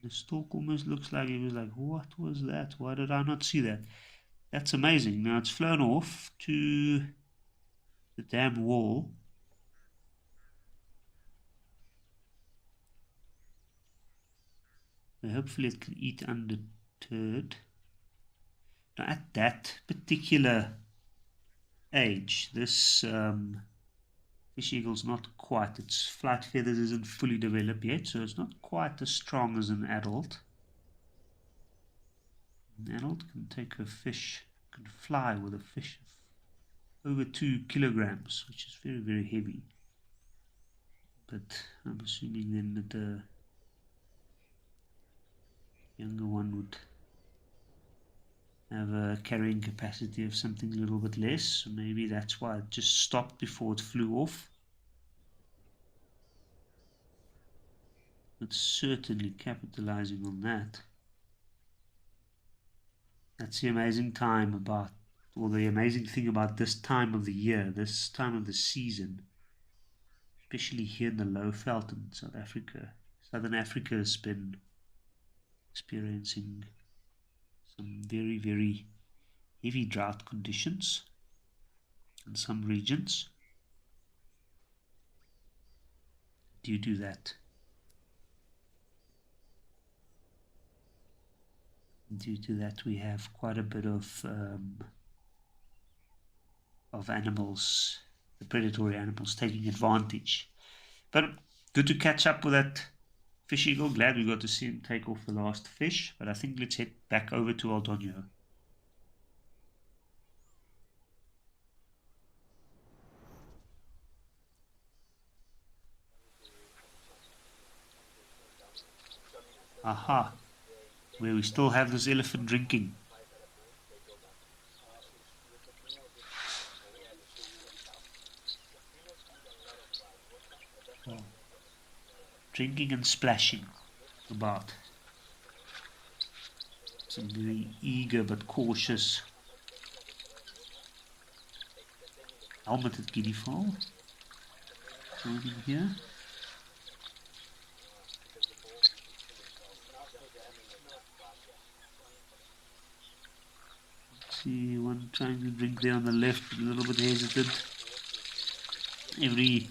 The stalk almost looks like, it was like, what was that? Why did I not see that? That's amazing. Now it's flown off to the dam wall. So hopefully it can eat undeterred. Now at that particular age, this fish eagle's not quite, its flight feathers isn't fully developed yet, so it's not quite as strong as an adult. An adult can take a fish, can fly with a fish of over 2 kilograms, which is very, very heavy. But I'm assuming then that the younger one would have a carrying capacity of something a little bit less, so maybe that's why it just stopped before it flew off. It's certainly capitalizing on that. That's the amazing time about, or the amazing thing about this time of the year, this time of the season, especially here in the low veld in South Africa. Southern Africa has been experiencing some very, very heavy drought conditions in some regions. Due to that, we have quite a bit of animals, the predatory animals, taking advantage. But good to catch up with that fish eagle. Glad we got to see him take off the last fish. But I think let's head back over to Aldonio. Aha, where we still have this elephant drinking. Oh. Drinking and splashing about. Some very eager but cautious helmeted guinea fowl joining here. See one trying to drink there on the left, a little bit hesitant. Every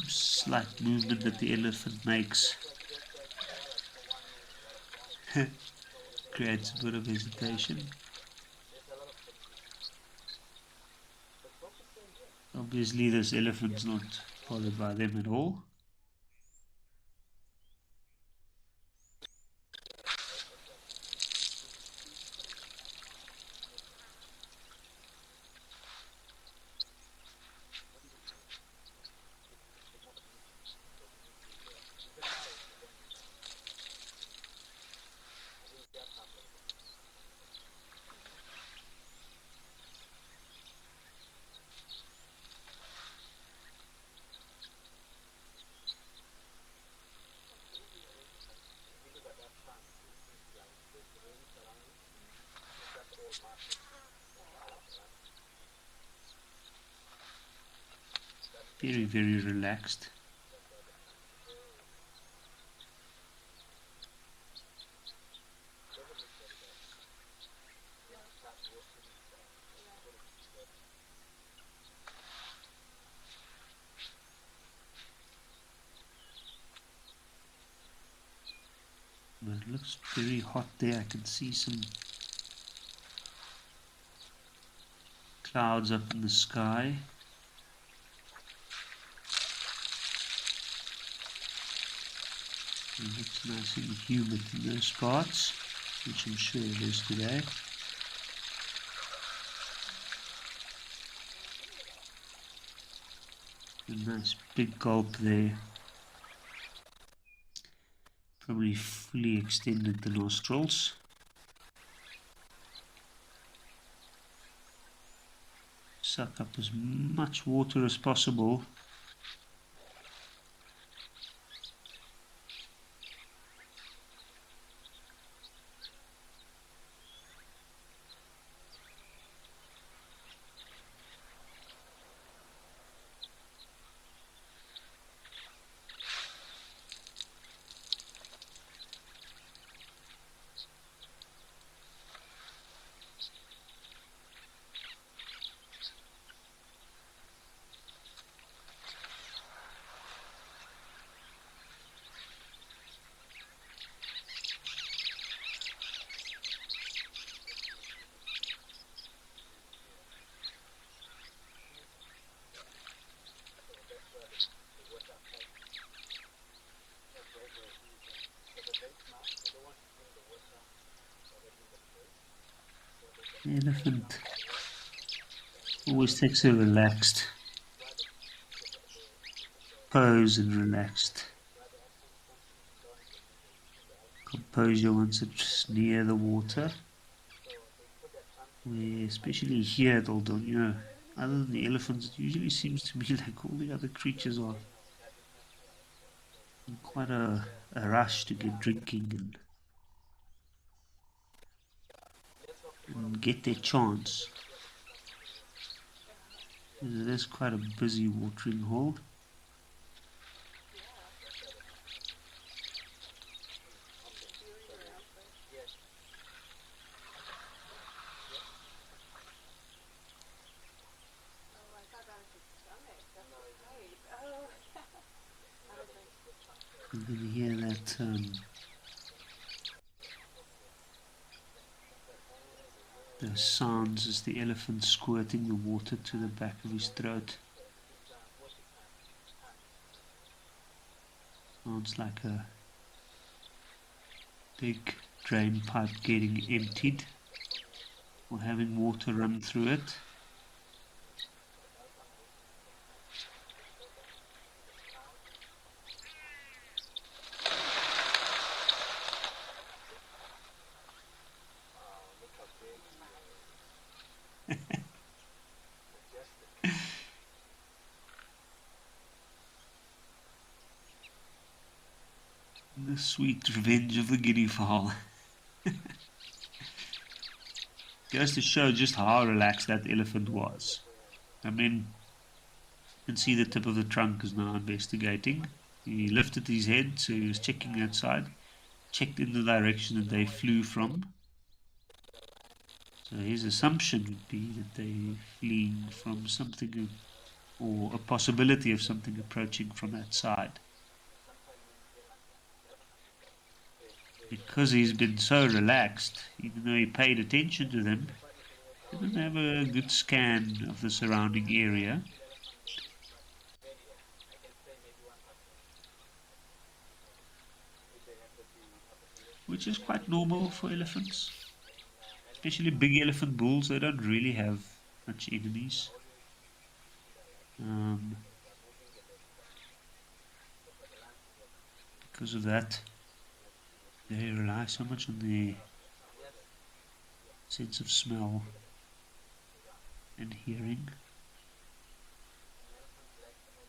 slight movement that the elephant makes creates a bit of hesitation. Obviously this elephant's not bothered by them at all. Very, very relaxed. But it looks very hot there. I can see some clouds up in the sky. It looks nice and humid in those parts, which I'm sure it is today. A nice big gulp there. Probably fully extended the nostrils. Suck up as much water as possible. elephant always takes a relaxed pose and relaxed composure once it's near the water. Where especially here at Oldon, you know, other than the elephants, it usually seems to me like all the other creatures are in quite a rush to get drinking and get their chance. It is quite a busy watering hole. You can hear that those sounds as the elephant squirting the water to the back of his throat. Sounds like a big drain pipe getting emptied or having water run through it. The sweet revenge of the guinea fowl. Goes to show just how relaxed that elephant was. I mean, you can see the tip of the trunk is now investigating. He lifted his head, so he was checking that side, checked in the direction that they flew from. So his assumption would be that they're fleeing from something, or a possibility of something approaching from that side. Because he's been so relaxed, even though he paid attention to them, he didn't have a good scan of the surrounding area. Which is quite normal for elephants. Especially big elephant bulls, they don't really have much enemies. Because of that, they rely so much on their sense of smell and hearing.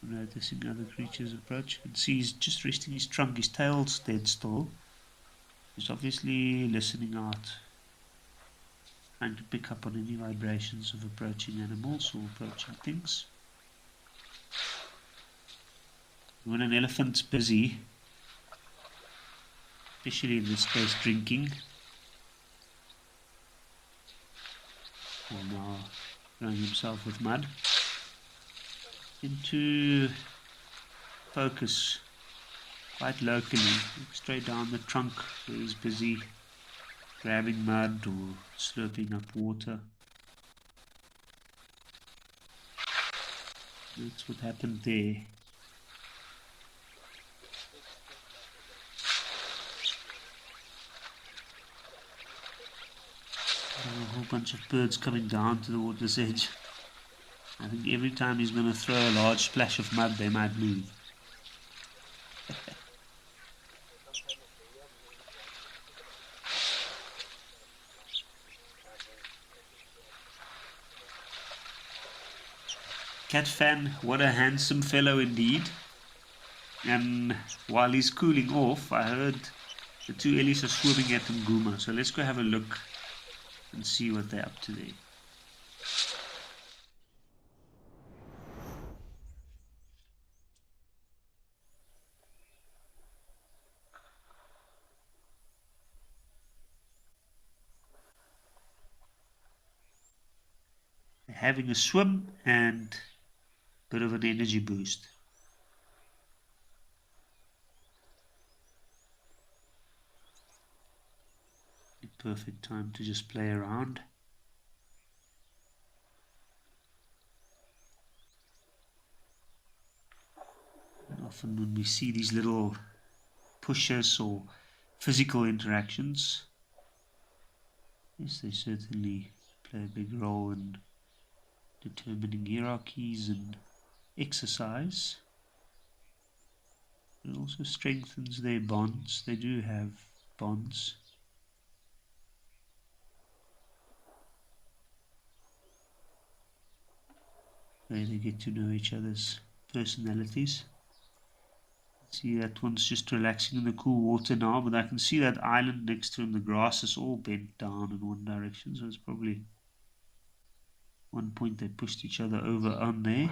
Noticing other creatures approach. You can see he's just resting his trunk, his tail's dead still. He's obviously listening out, trying to pick up on any vibrations of approaching animals or approaching things. When an elephant's busy, especially in this case drinking, or now throwing himself with mud, into focus quite locally, straight down the trunk where he's busy grabbing mud or slurping up water. That's what happened there. A whole bunch of birds coming down to the water's edge. I think every time he's going to throw a large splash of mud, they might move. Cat fan, what a handsome fellow indeed. And while he's cooling off, I heard the two Ellies are swimming at Nguma. So let's go have a look and see what they're up to there. They're having a swim and a bit of an energy boost. The perfect time to just play around. And often when we see these little pushes or physical interactions, yes, they certainly play play a big role in determining hierarchies and exercise. It also strengthens their bonds. They do have bonds. Where they get to know each other's personalities. See, that one's just relaxing in the cool water now, but I can see that island next to him. The grass is all bent down in one direction, so it's probably one point they pushed each other over on there.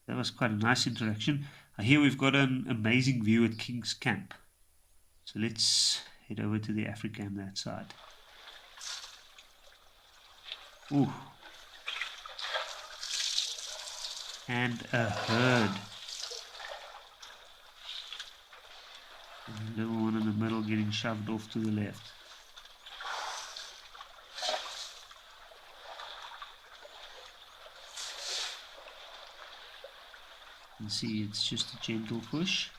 That was quite a nice interaction. Here we've got an amazing view at King's Camp. So let's head over to the Africa on that side. Ooh. And a herd. And the little one in the middle getting shoved off to the left. You can see it's just a gentle push.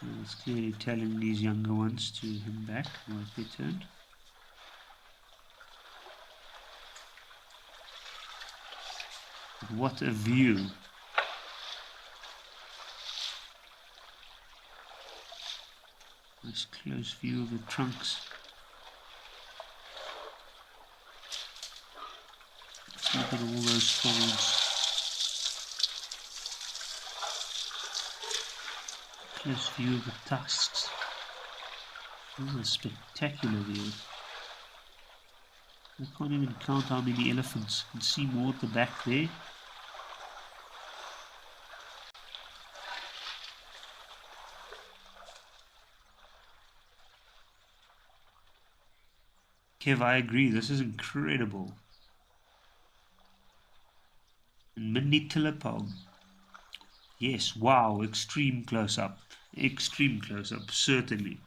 And it's clearly telling these younger ones to hang back once they turn. But what a view! Nice close view of the trunks. Look at all those folds. Close view of the tusks. This is a spectacular view. I can't even count how many elephants. You can see more at the back there. Kev, I agree, this is incredible. And Mini Tilapog. Yes, wow, extreme close-up. Extreme close-up, certainly.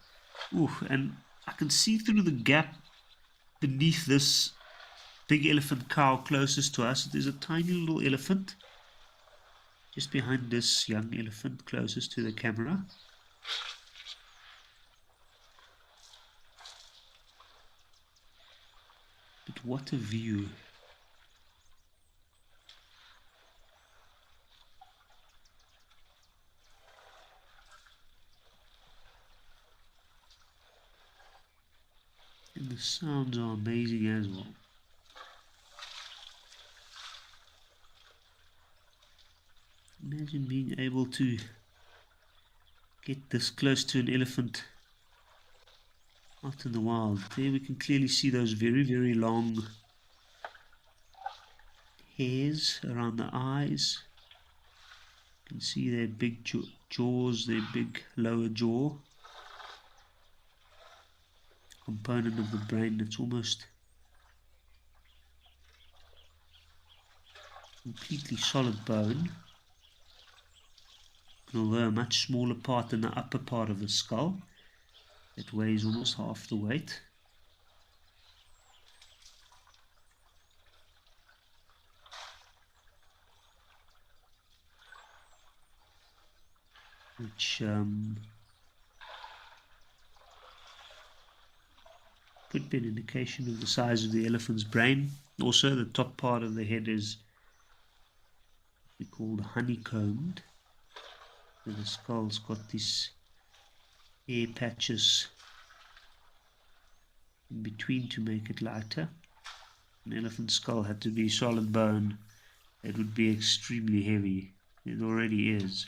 Ooh, and I can see through the gap beneath this big elephant cow closest to us. There's a tiny little elephant just behind this young elephant closest to the camera. But what a view. And the sounds are amazing as well. Imagine being able to get this close to an elephant out in the wild. There we can clearly see those very, very long hairs around the eyes. You can see their big jaws, their big lower jaw. Component of the brain that's almost completely solid bone. Although a much smaller part than the upper part of the skull. It weighs almost half the weight. Which could be an indication of the size of the elephant's brain. Also, the top part of the head is called honeycombed. So the skull's got these air patches in between to make it lighter. An elephant's skull had to be solid bone. It would be extremely heavy. It already is.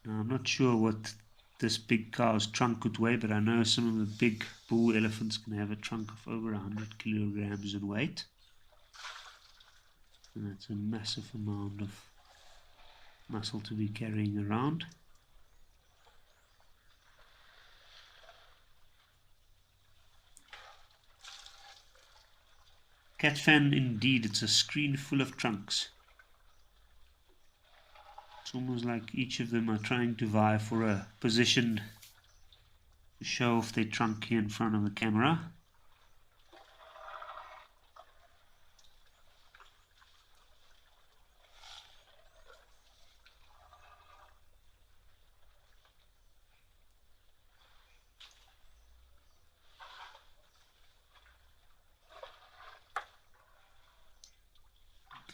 Now, I'm not sure what this big cow's trunk could weigh, but I know some of the big bull elephants can have a trunk of over 100 kilograms in weight. And that's a massive amount of muscle to be carrying around. Cat fan indeed, it's a screen full of trunks. It's almost like each of them are trying to vie for a position to show off their trunk here in front of the camera.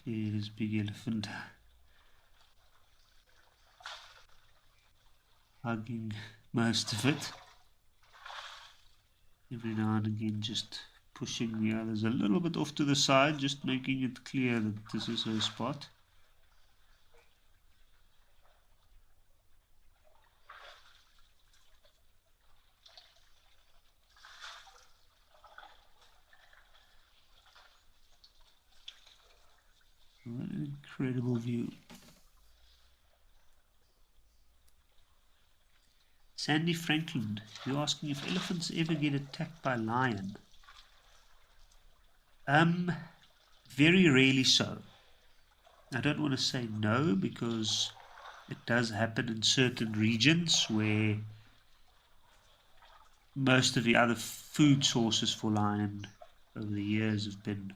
There's big elephant hugging most of it. Every now and again just pushing the others a little bit off to the side, just making it clear that this is her spot. What an incredible view. Sandy Franklin, you're asking if elephants ever get attacked by lion. Very rarely so. I don't want to say no, because it does happen in certain regions where most of the other food sources for lion over the years have been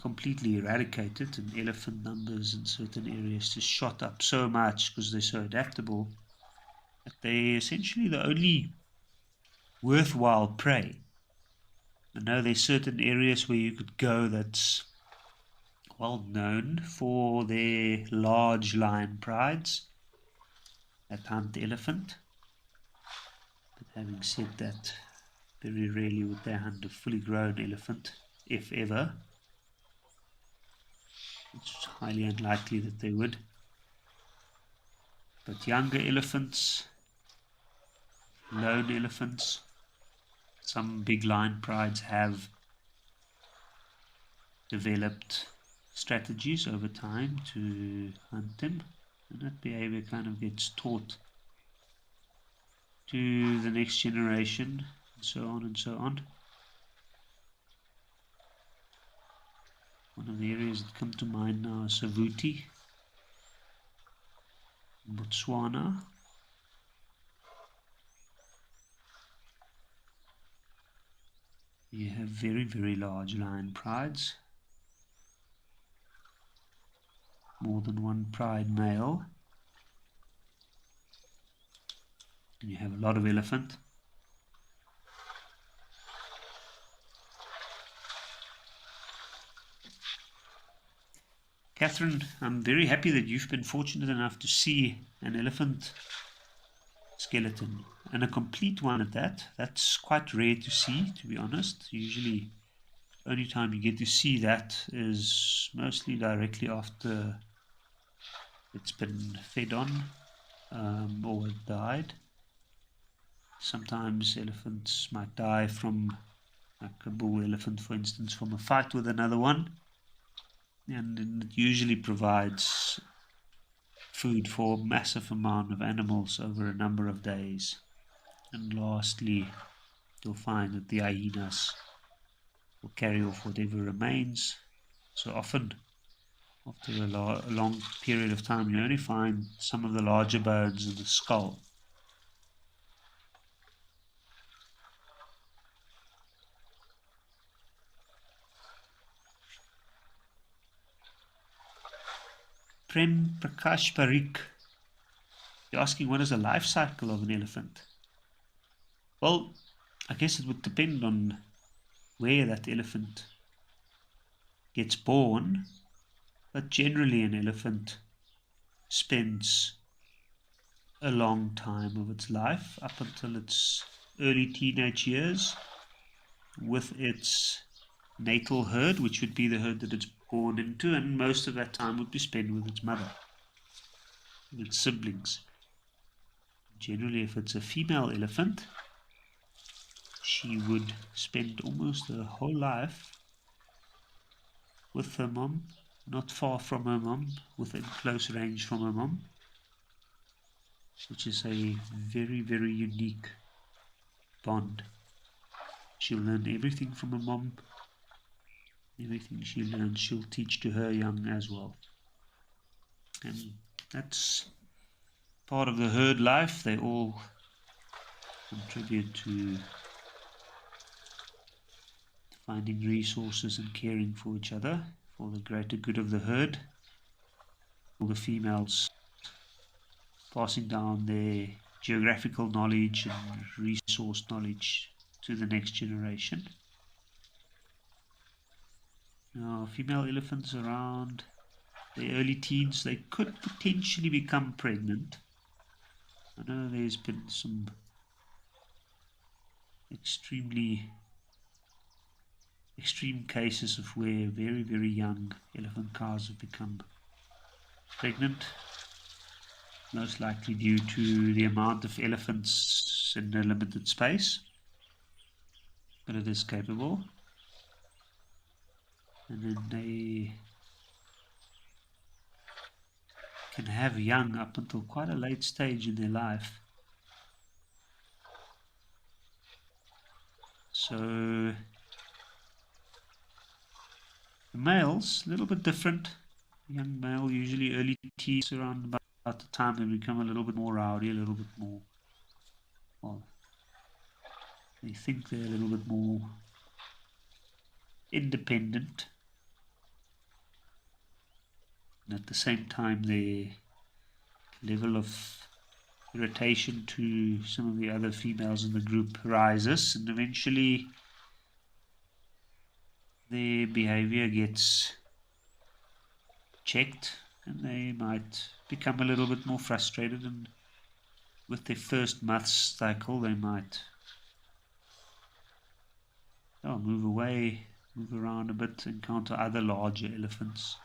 completely eradicated, and elephant numbers in certain areas just shot up so much because they're so adaptable that they're essentially the only worthwhile prey. I know there's certain areas where you could go that's well known for their large lion prides that hunt elephant, but having said that, very rarely would they hunt a fully grown elephant, if ever. It's highly unlikely that they would. But younger elephants, lone elephants, some big lion prides have developed strategies over time to hunt them, and that behavior kind of gets taught to the next generation, and so on and so on. One of the areas that come to mind now is Savuti, Botswana. You have very, very large lion prides, more than one pride male, and you have a lot of elephant. Catherine, I'm very happy that you've been fortunate enough to see an elephant skeleton, and a complete one at that. That's quite rare to see, to be honest. Usually the only time you get to see that is mostly directly after it's been fed on or it died. Sometimes elephants might die from, like a bull elephant for instance, from a fight with another one, and it usually provides food for a massive amount of animals over a number of days. And lastly, you'll find that the hyenas will carry off whatever remains. So often, after a long period of time, you only find some of the larger bones in the skull. Prem Prakash Parikh, you're asking what is the life cycle of an elephant? Well, I guess it would depend on where that elephant gets born, but generally an elephant spends a long time of its life, up until its early teenage years, with its natal herd, which would be the herd that it's born into, and most of that time would be spent with its mother, with its siblings. Generally, if it's a female elephant, she would spend almost her whole life with her mom, not far from her mom, within close range from her mom, which is a very, very unique bond. She'll learn everything from her mom. Everything she learns, she'll teach to her young as well. And that's part of the herd life. They all contribute to finding resources and caring for each other for the greater good of the herd. All the females passing down their geographical knowledge and resource knowledge to the next generation. Now, female elephants around the early teens, they could potentially become pregnant. I know there's been some extreme cases of where very, very young elephant cows have become pregnant, most likely due to the amount of elephants in a limited space, but it is capable. And then they can have young up until quite a late stage in their life. So the males, a little bit different. Young male, usually early teens, around about the time they become a little bit more rowdy, a little bit more, well, they think they're a little bit more independent. And at the same time, their level of irritation to some of the other females in the group rises, and eventually their behavior gets checked and they might become a little bit more frustrated, and with their first month cycle they might move away, move around a bit, encounter other larger elephants,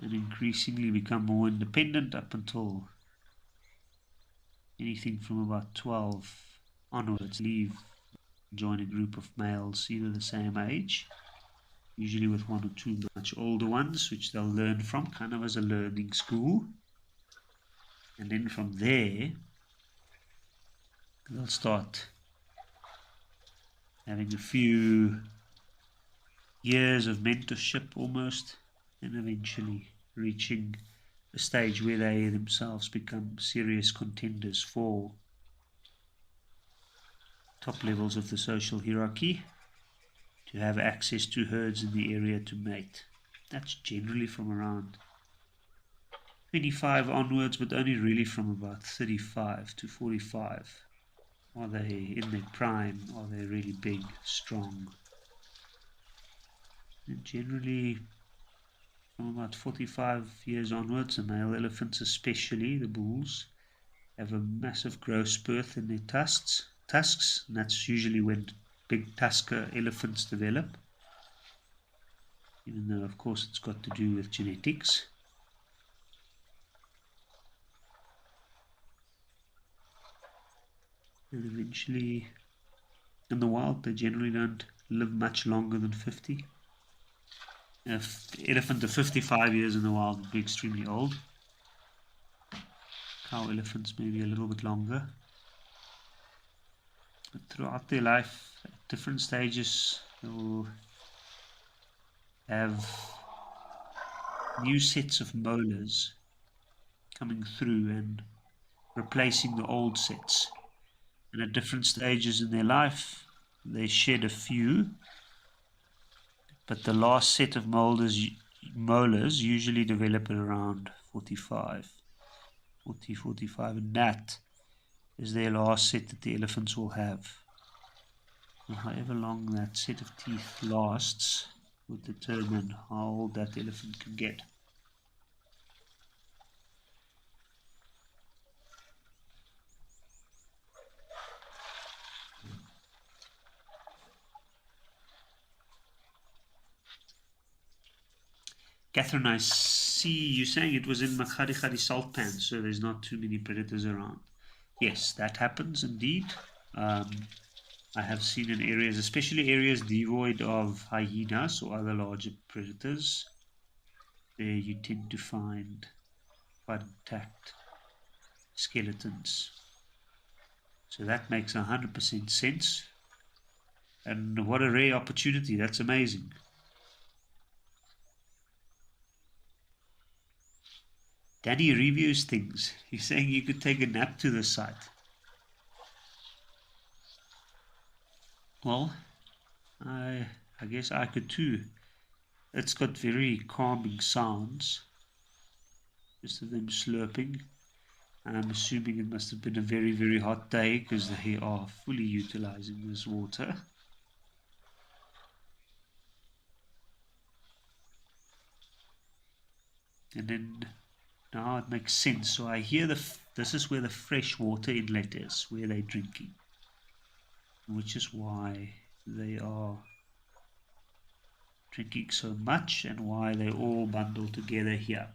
and increasingly become more independent up until anything from about 12 onwards join a group of males either the same age, usually with one or two much older ones, which they'll learn from, kind of as a learning school. And then from there, they'll start having a few years of mentorship almost, and eventually reaching a stage where they themselves become serious contenders for top levels of the social hierarchy, to have access to herds in the area to mate. That's generally from around 25 onwards, but only really from about 35 to 45. Are they in their prime? Are they really big, strong? And generally from about 45 years onwards, the male elephants, especially the bulls, have a massive growth spurt in their tusks, and that's usually when big tusker elephants develop, even though of course it's got to do with genetics. And eventually in the wild they generally don't live much longer than 50. An elephant of 55 years in the wild would be extremely old. Cow elephants maybe a little bit longer. But throughout their life, at different stages, they'll have new sets of molars coming through and replacing the old sets. And at different stages in their life, they shed a few, but the last set of molars usually develop at around 40, 45, and that is their last set that the elephants will have. And however long that set of teeth lasts will determine how old that elephant can get. Catherine, I see you saying it was in Makhadi salt pans, so there's not too many predators around. Yes, that happens indeed. I have seen in areas, especially areas devoid of hyenas or other larger predators, there you tend to find quite intact skeletons. So that makes 100% sense. And what a rare opportunity. That's amazing. Danny reviews things. He's saying you could take a nap to the site. Well, I guess I could too. It's got very calming sounds, just of them slurping, and I'm assuming it must have been a very, very hot day because they are fully utilizing this water. And then now it makes sense. So I hear this is where the fresh water inlet is, where they're drinking, which is why they are drinking so much and why they're all bundled together here.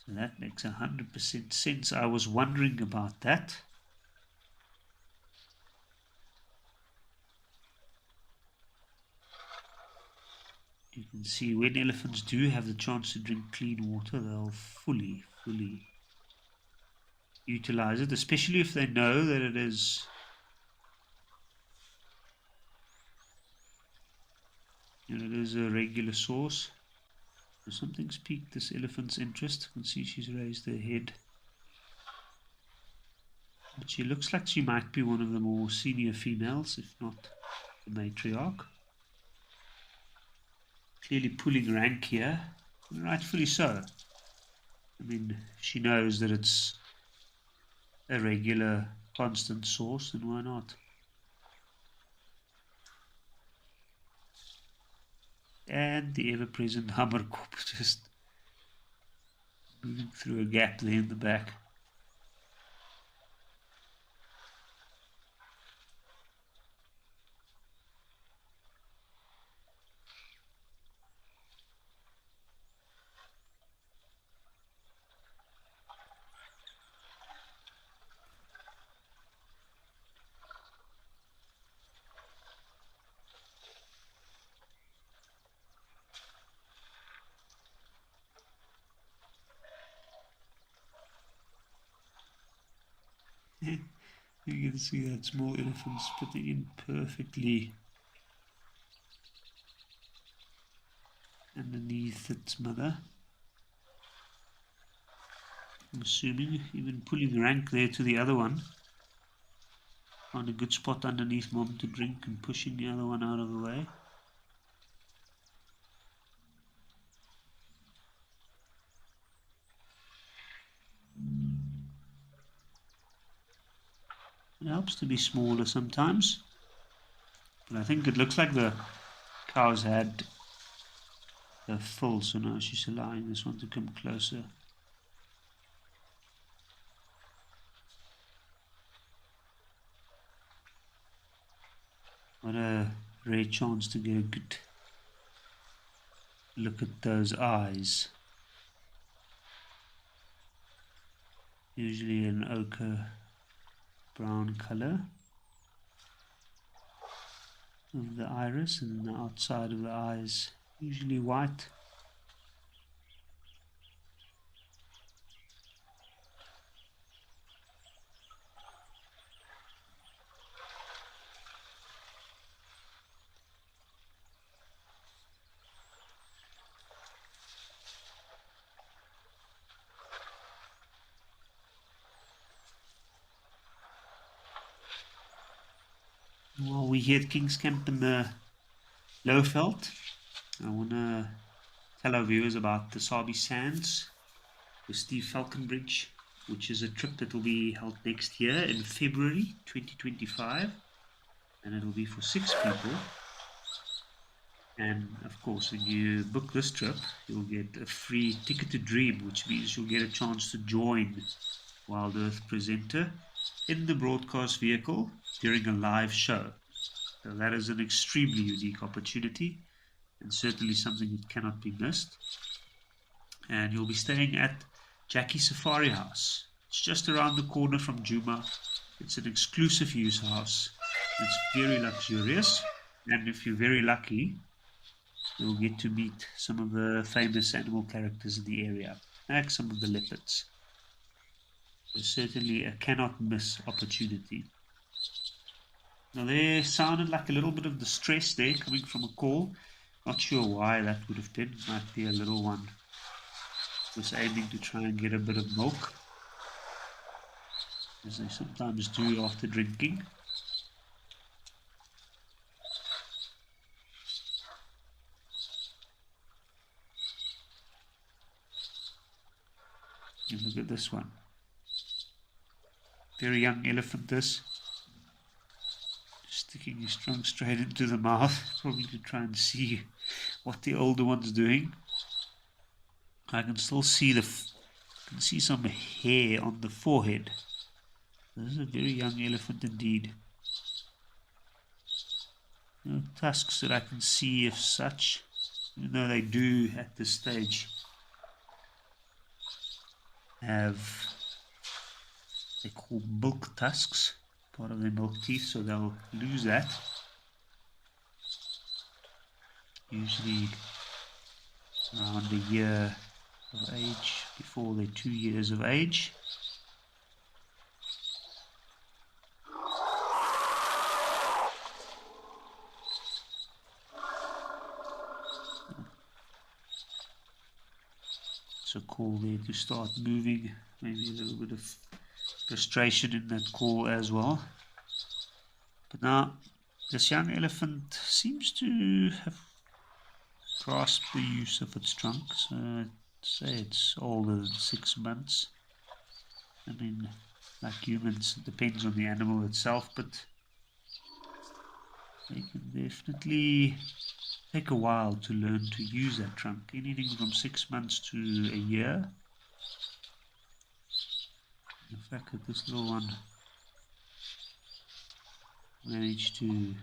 So that makes 100% sense. I was wondering about that. You can see when elephants do have the chance to drink clean water, they'll fully utilize it, especially if they know that it is a regular source. So something's piqued this elephant's interest. You can see she's raised her head. But she looks like she might be one of the more senior females, if not the matriarch. Clearly pulling rank here, and rightfully so. I mean, she knows that it's a regular, constant source, and why not? And the ever-present hammerkop just moving through a gap there in the back. You can see that small elephant spitting in perfectly underneath its mother. I'm assuming even pulling rank there to the other one. Find a good spot underneath mom to drink and pushing the other one out of the way. It helps to be smaller sometimes, but I think it looks like the cow's had her full, so now she's allowing this one to come closer. What a rare chance to get a good look at those eyes. Usually an ochre brown color of the iris, and the outside of the eyes usually white. While we're here at King's Camp in the Lowveld, I want to tell our viewers about the Sabi Sands with Steve Falconbridge, which is a trip that will be held next year in February 2025, and it will be for 6 people. And of course, when you book this trip, you'll get a free ticket to Dream, which means you'll get a chance to join Wild Earth presenter in the broadcast vehicle during a live show. So that is an extremely unique opportunity, and certainly something that cannot be missed. And you'll be staying at Jackie Safari House. It's just around the corner from Juma. It's an exclusive use house. It's very luxurious, and if you're very lucky, you'll get to meet some of the famous animal characters in the area, like some of the leopards. So certainly a cannot miss opportunity. Now there sounded like a little bit of distress there coming from a call. Not sure why that would have been. Might be a little one was aiming to try and get a bit of milk, as they sometimes do after drinking. And look at this one. Very young elephant this. Just sticking his trunk straight into the mouth, probably to try and see what the older one's doing. I can still see some hair on the forehead. This is a very young elephant indeed. No tusks that I can see as such, even though they do at this stage have, they call milk tusks, part of their milk teeth, so they'll lose that. Usually around a year of age, before they're 2 years of age. So call there to start moving, maybe a little bit of frustration in that call as well. But now this young elephant seems to have grasped the use of its trunk, so I'd say it's older than 6 months. I mean, like humans, it depends on the animal itself, but they can definitely take a while to learn to use that trunk, anything from 6 months to a year. The fact that this little one managed to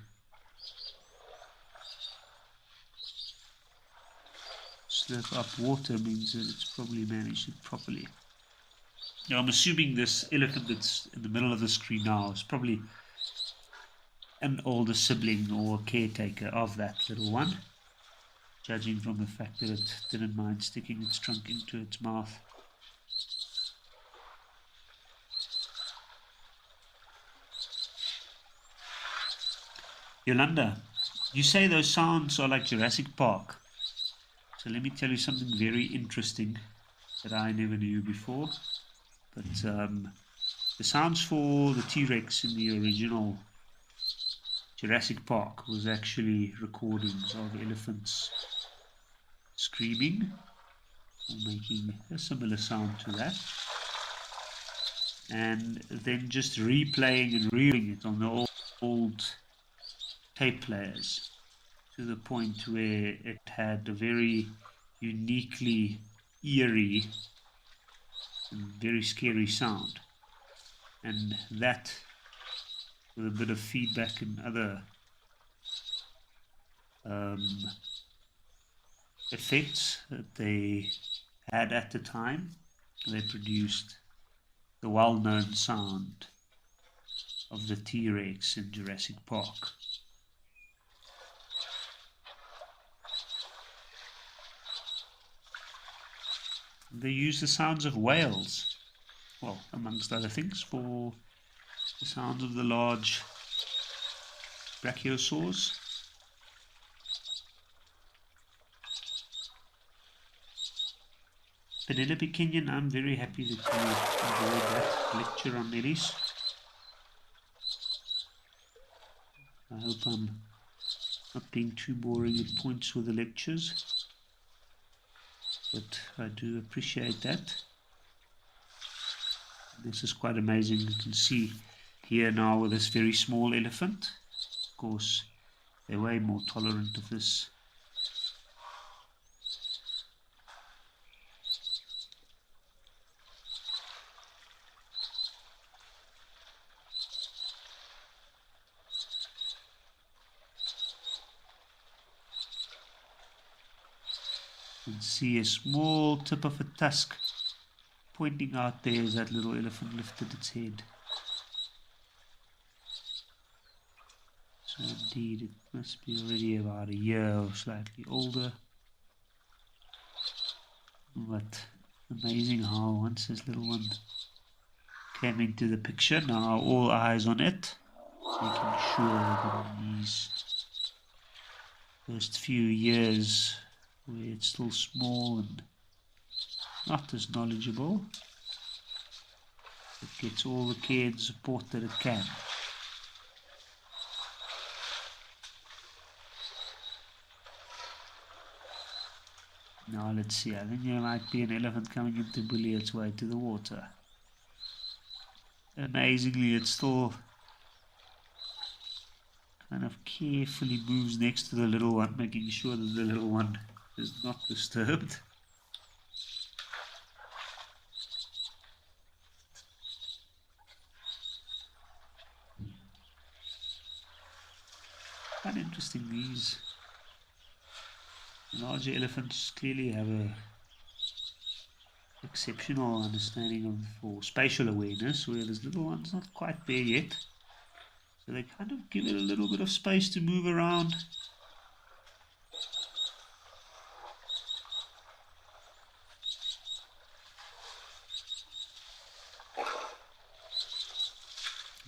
slurp up water means that it's probably managed it properly. Now I'm assuming this elephant that's in the middle of the screen now is probably an older sibling or caretaker of that little one, judging from the fact that it didn't mind sticking its trunk into its mouth. Yolanda, you say those sounds are like Jurassic Park. So let me tell you something very interesting that I never knew before. But the sounds for the T-Rex in the original Jurassic Park was actually recordings of elephants screaming or making a similar sound to that, and then just replaying and reading it on the old tape players to the point where it had a very uniquely eerie and very scary sound, and that with a bit of feedback and other effects that they had at the time, they produced the well-known sound of the T-Rex in Jurassic Park. They use the sounds of whales, well, amongst other things, for the sounds of the large brachiosaurs. Penelope Kenyon, I'm very happy that you enjoyed that lecture on Nellies. I hope I'm not being too boring at points with the lectures, but I do appreciate that. This is quite amazing. You can see here now with this very small elephant. Of course, they're way more tolerant of this. You can see a small tip of a tusk pointing out there as that little elephant lifted its head. So indeed, it must be already about a year or slightly older. But amazing how once this little one came into the picture, now all eyes on it, making sure that in these first few years where it's still small and not as knowledgeable, it gets all the care and support that it can. Now let's see, I think there might be an elephant coming in to bully its way to the water. Amazingly, it's still kind of carefully moves next to the little one, making sure that the little one is not disturbed. Quite interesting, these larger elephants clearly have a exceptional understanding of or spatial awareness, where this little one's not quite there yet. So they kind of give it a little bit of space to move around.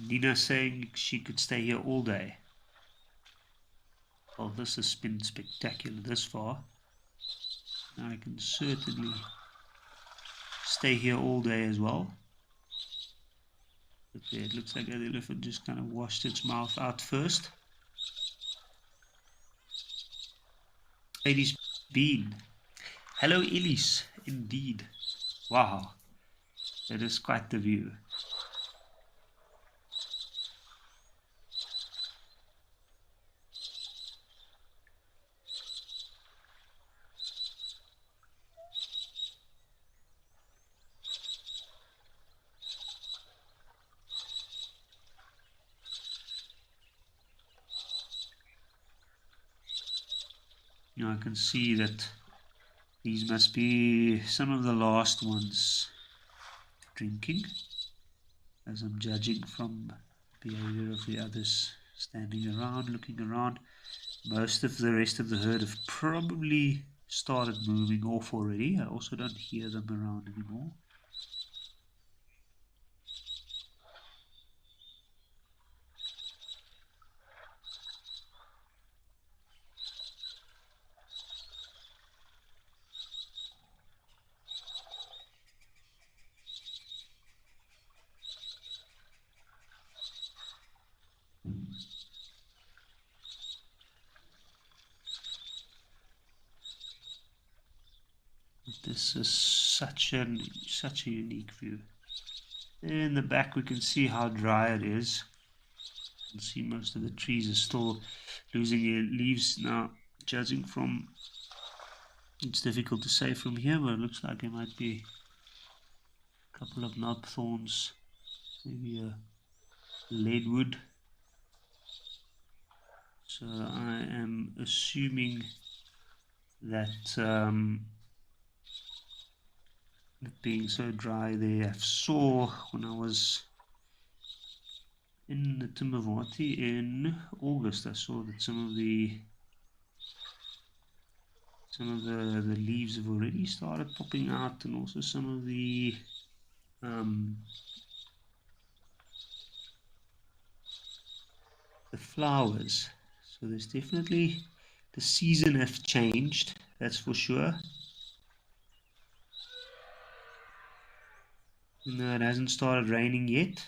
Nina saying she could stay here all day. Well, this has been spectacular this far. Now I can certainly stay here all day as well. But there, it looks like that elephant just kind of washed its mouth out first. Ladies Bean. Hello Elise, indeed. Wow, that is quite the view. You know, I can see that these must be some of the last ones drinking, as I'm judging from the behavior of the others standing around, looking around. Most of the rest of the herd have probably started moving off already. I also don't hear them around anymore. This is such a unique view. In the back we can see how dry it is. You can see most of the trees are still losing their leaves now. Judging from, it's difficult to say from here, but it looks like there might be a couple of knob thorns, maybe a leadwood. So I am assuming that it being so dry there, I saw when I was in the Timberwati in August, I saw that some of the leaves have already started popping out, and also some of the flowers. So there's definitely, the season has changed, that's for sure. No, it hasn't started raining yet.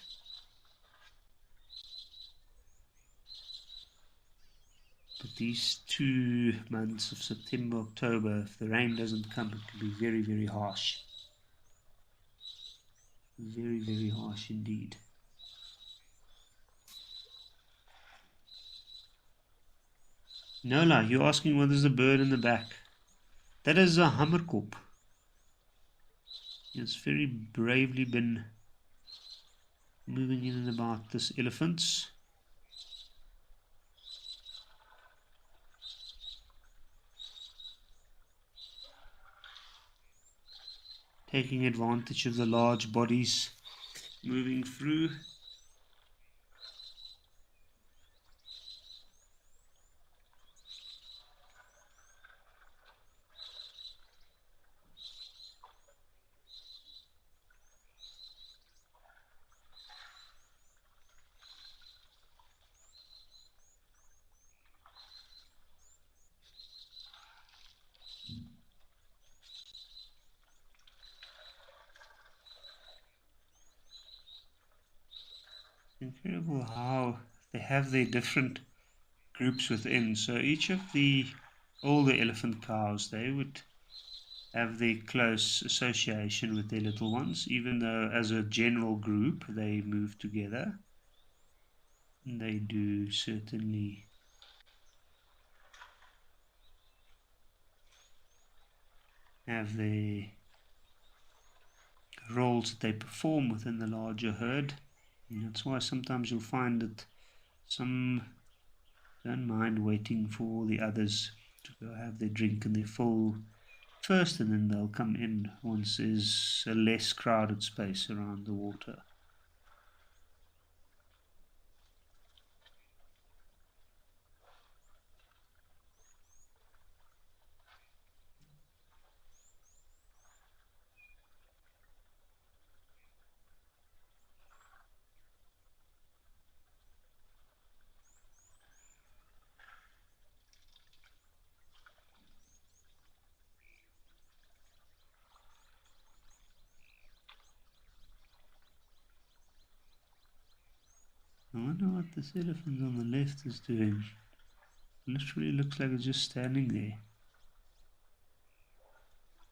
But these 2 months of September, October, if the rain doesn't come, it can be very, very harsh. Very, very harsh indeed. Nola, you're asking what is the bird in the back? That is a hammerkop. It's very bravely been moving in and about this elephants. Taking advantage of the large bodies moving through. Incredible how they have their different groups within. So each of the older elephant cows, they would have their close association with their little ones, even though as a general group they move together. They do certainly have their roles that they perform within the larger herd. And that's why sometimes you'll find that some don't mind waiting for the others to go have their drink and their fill first, and then they'll come in once there's a less crowded space around the water. I wonder what this elephant on the left is doing. Literally looks like it's just standing there,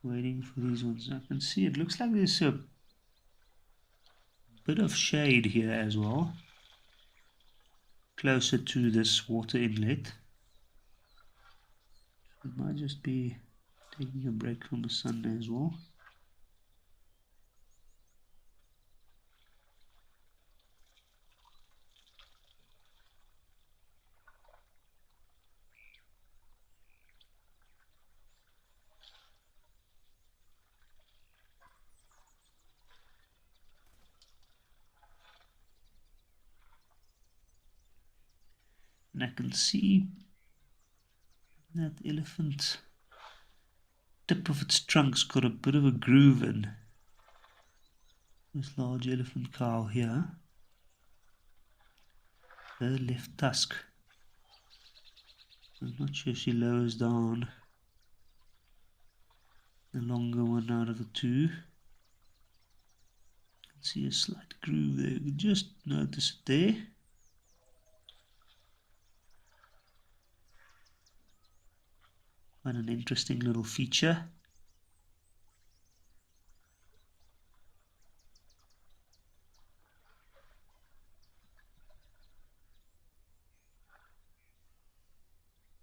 waiting for these ones. I can see it looks like there's a bit of shade here as well, closer to this water inlet. It might just be taking a break from the sun as well. And I can see that elephant's tip of its trunk's got a bit of a groove in. This large elephant cow here, her left tusk. I'm not sure if she lowers down the longer one out of the two. You can see a slight groove there. You can just notice it there. Quite an interesting little feature.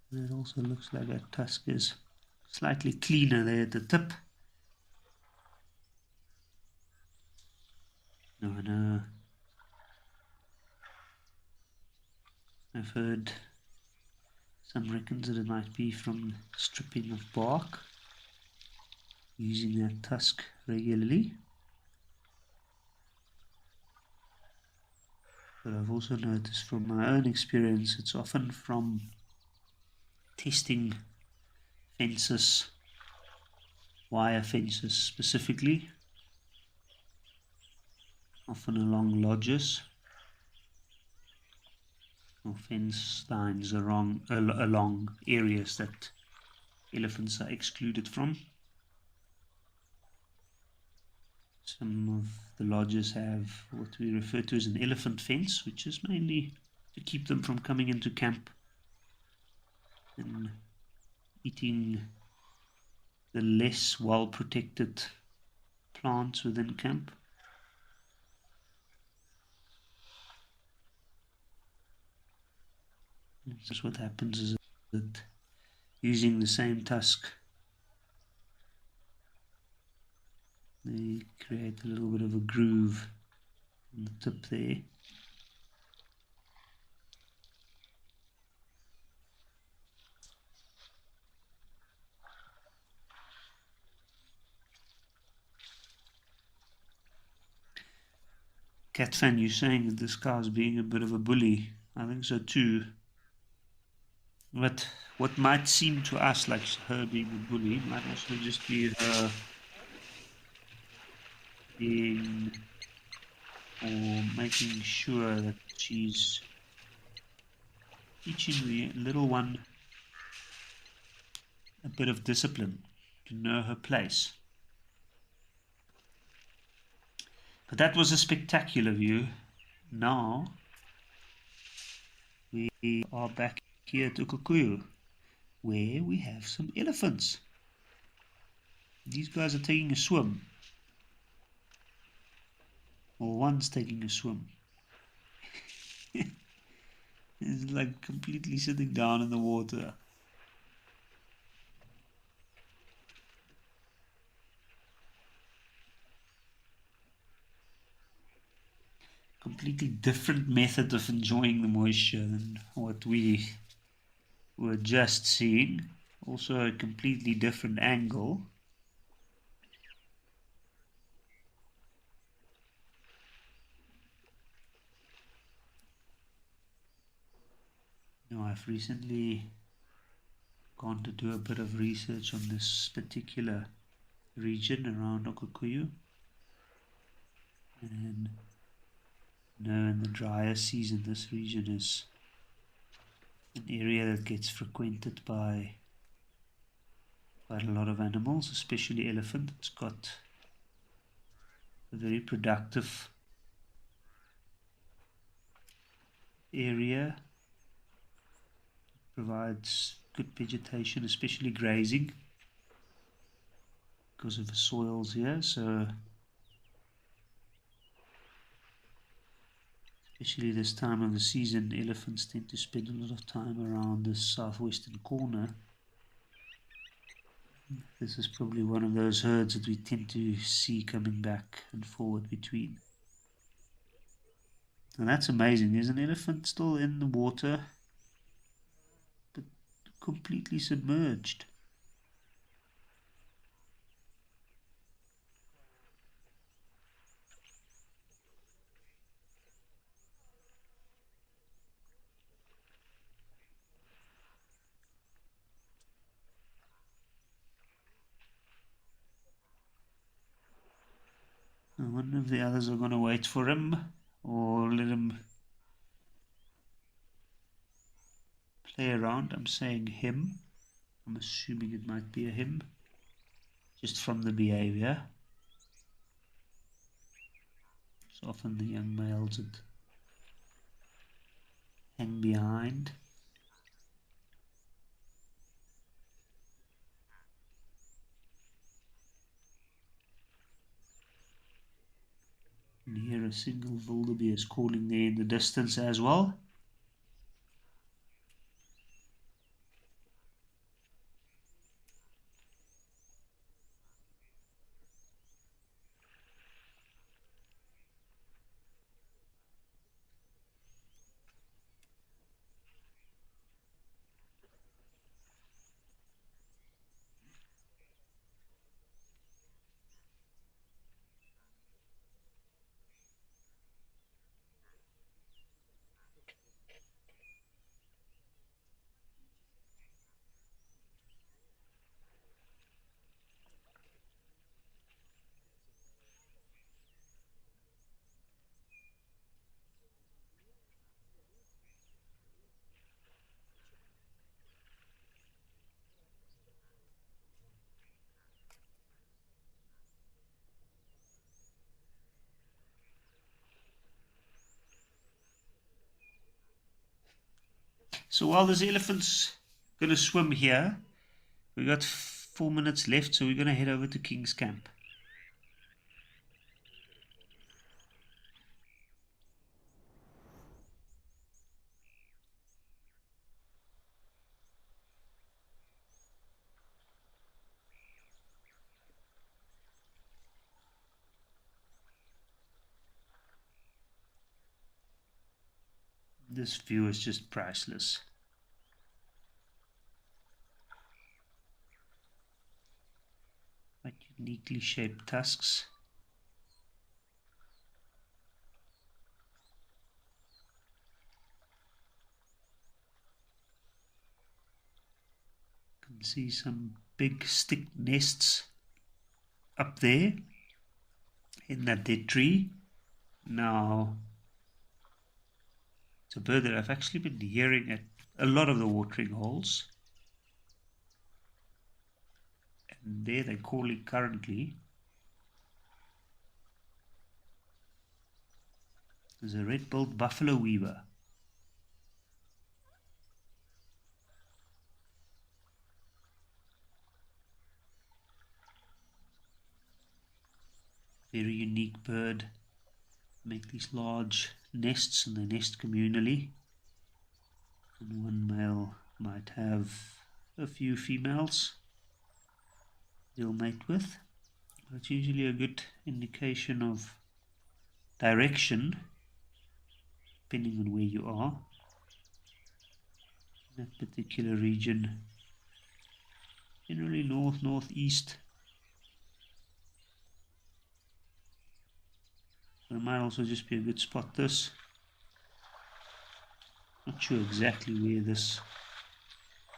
And it also looks like that tusk is slightly cleaner there at the tip. No, I know. I've heard some reckons that it might be from stripping of bark, using that tusk regularly. But I've also noticed from my own experience, it's often from testing fences, wire fences specifically, often along lodges or fence lines along areas that elephants are excluded from. Some of the lodges have what we refer to as an elephant fence, which is mainly to keep them from coming into camp and eating the less well protected plants within camp. That's what happens, is that using the same tusk, they create a little bit of a groove on the tip there. Cat fan, you're saying that this cow's being a bit of a bully. I think so too. But what might seem to us like her being a bully might also just be her being, or making sure that she's teaching the little one a bit of discipline, to know her place. But that was a spectacular view. Now we are back here at Ukukuyu, where we have some elephants. These guys are taking a swim. Or one's taking a swim. It's like completely sitting down in the water. Completely different method of enjoying the moisture than what we were just seeing. Also a completely different angle. Now I've recently gone to do a bit of research on this particular region around Okukuyu, and in the drier season this region is an area that gets frequented by quite a lot of animals, especially elephant. It's got a very productive area, provides good vegetation, especially grazing because of the soils here. So especially this time of the season, elephants tend to spend a lot of time around this southwestern corner. This is probably one of those herds that we tend to see coming back and forward between. And that's amazing. There's an elephant still in the water, but completely submerged. I wonder if the others are going to wait for him or let him play around. I'm saying him. I'm assuming it might be a him, just from the behavior. It's often the young males that hang behind. And here a single wildebeest is calling there in the distance as well. So while this elephant's going to swim here, we got 4 minutes left, so we're going to head over to King's Camp. This view is just priceless. Quite uniquely shaped tusks. You can see some big stick nests up there in that dead tree. Now, it's a bird that I've actually been hearing at a lot of the watering holes. And there they're calling currently. There's a red-billed buffalo weaver. Very unique bird. Make these large nests and they nest communally. And one male might have a few females they'll mate with. It's usually a good indication of direction, depending on where you are in that particular region. Generally north, northeast. But it might also just be a good spot this. Not sure exactly where this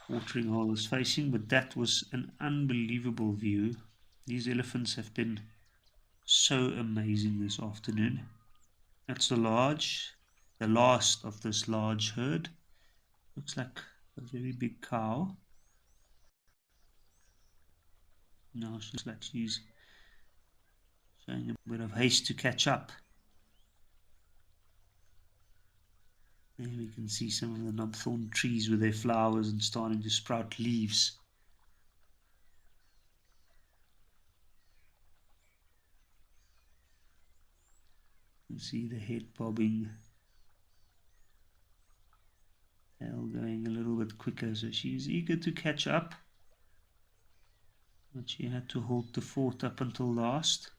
watering hole is facing, but that was an unbelievable view. These elephants have been so amazing this afternoon. That's the last of this large herd. Looks like a very big cow. Now she looks like she's showing a bit of haste to catch up. There we can see some of the knobthorn trees with their flowers and starting to sprout leaves. You can see the head bobbing, tail going a little bit quicker, so she's eager to catch up. But she had to hold the fort up until last.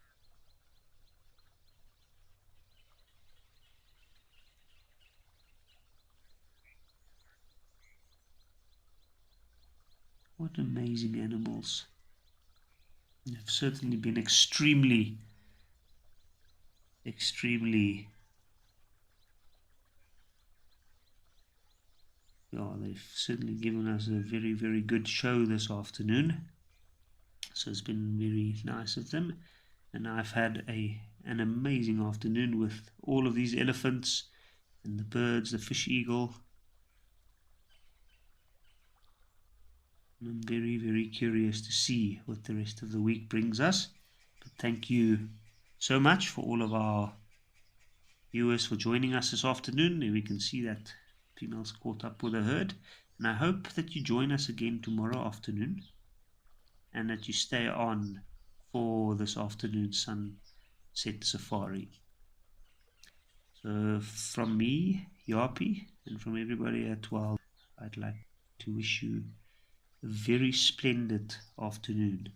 What amazing animals. They've certainly been extremely they've certainly given us a very, very good show this afternoon. So it's been very nice of them. And I've had an amazing afternoon with all of these elephants and the birds, the fish eagle. And I'm very, very curious to see what the rest of the week brings us. But thank you so much for all of our viewers for joining us this afternoon. There we can see that females caught up with a herd. And I hope that you join us again tomorrow afternoon and that you stay on for this afternoon sunset safari. So from me, Yapi, and from everybody at Wild, I'd like to wish you a very splendid afternoon.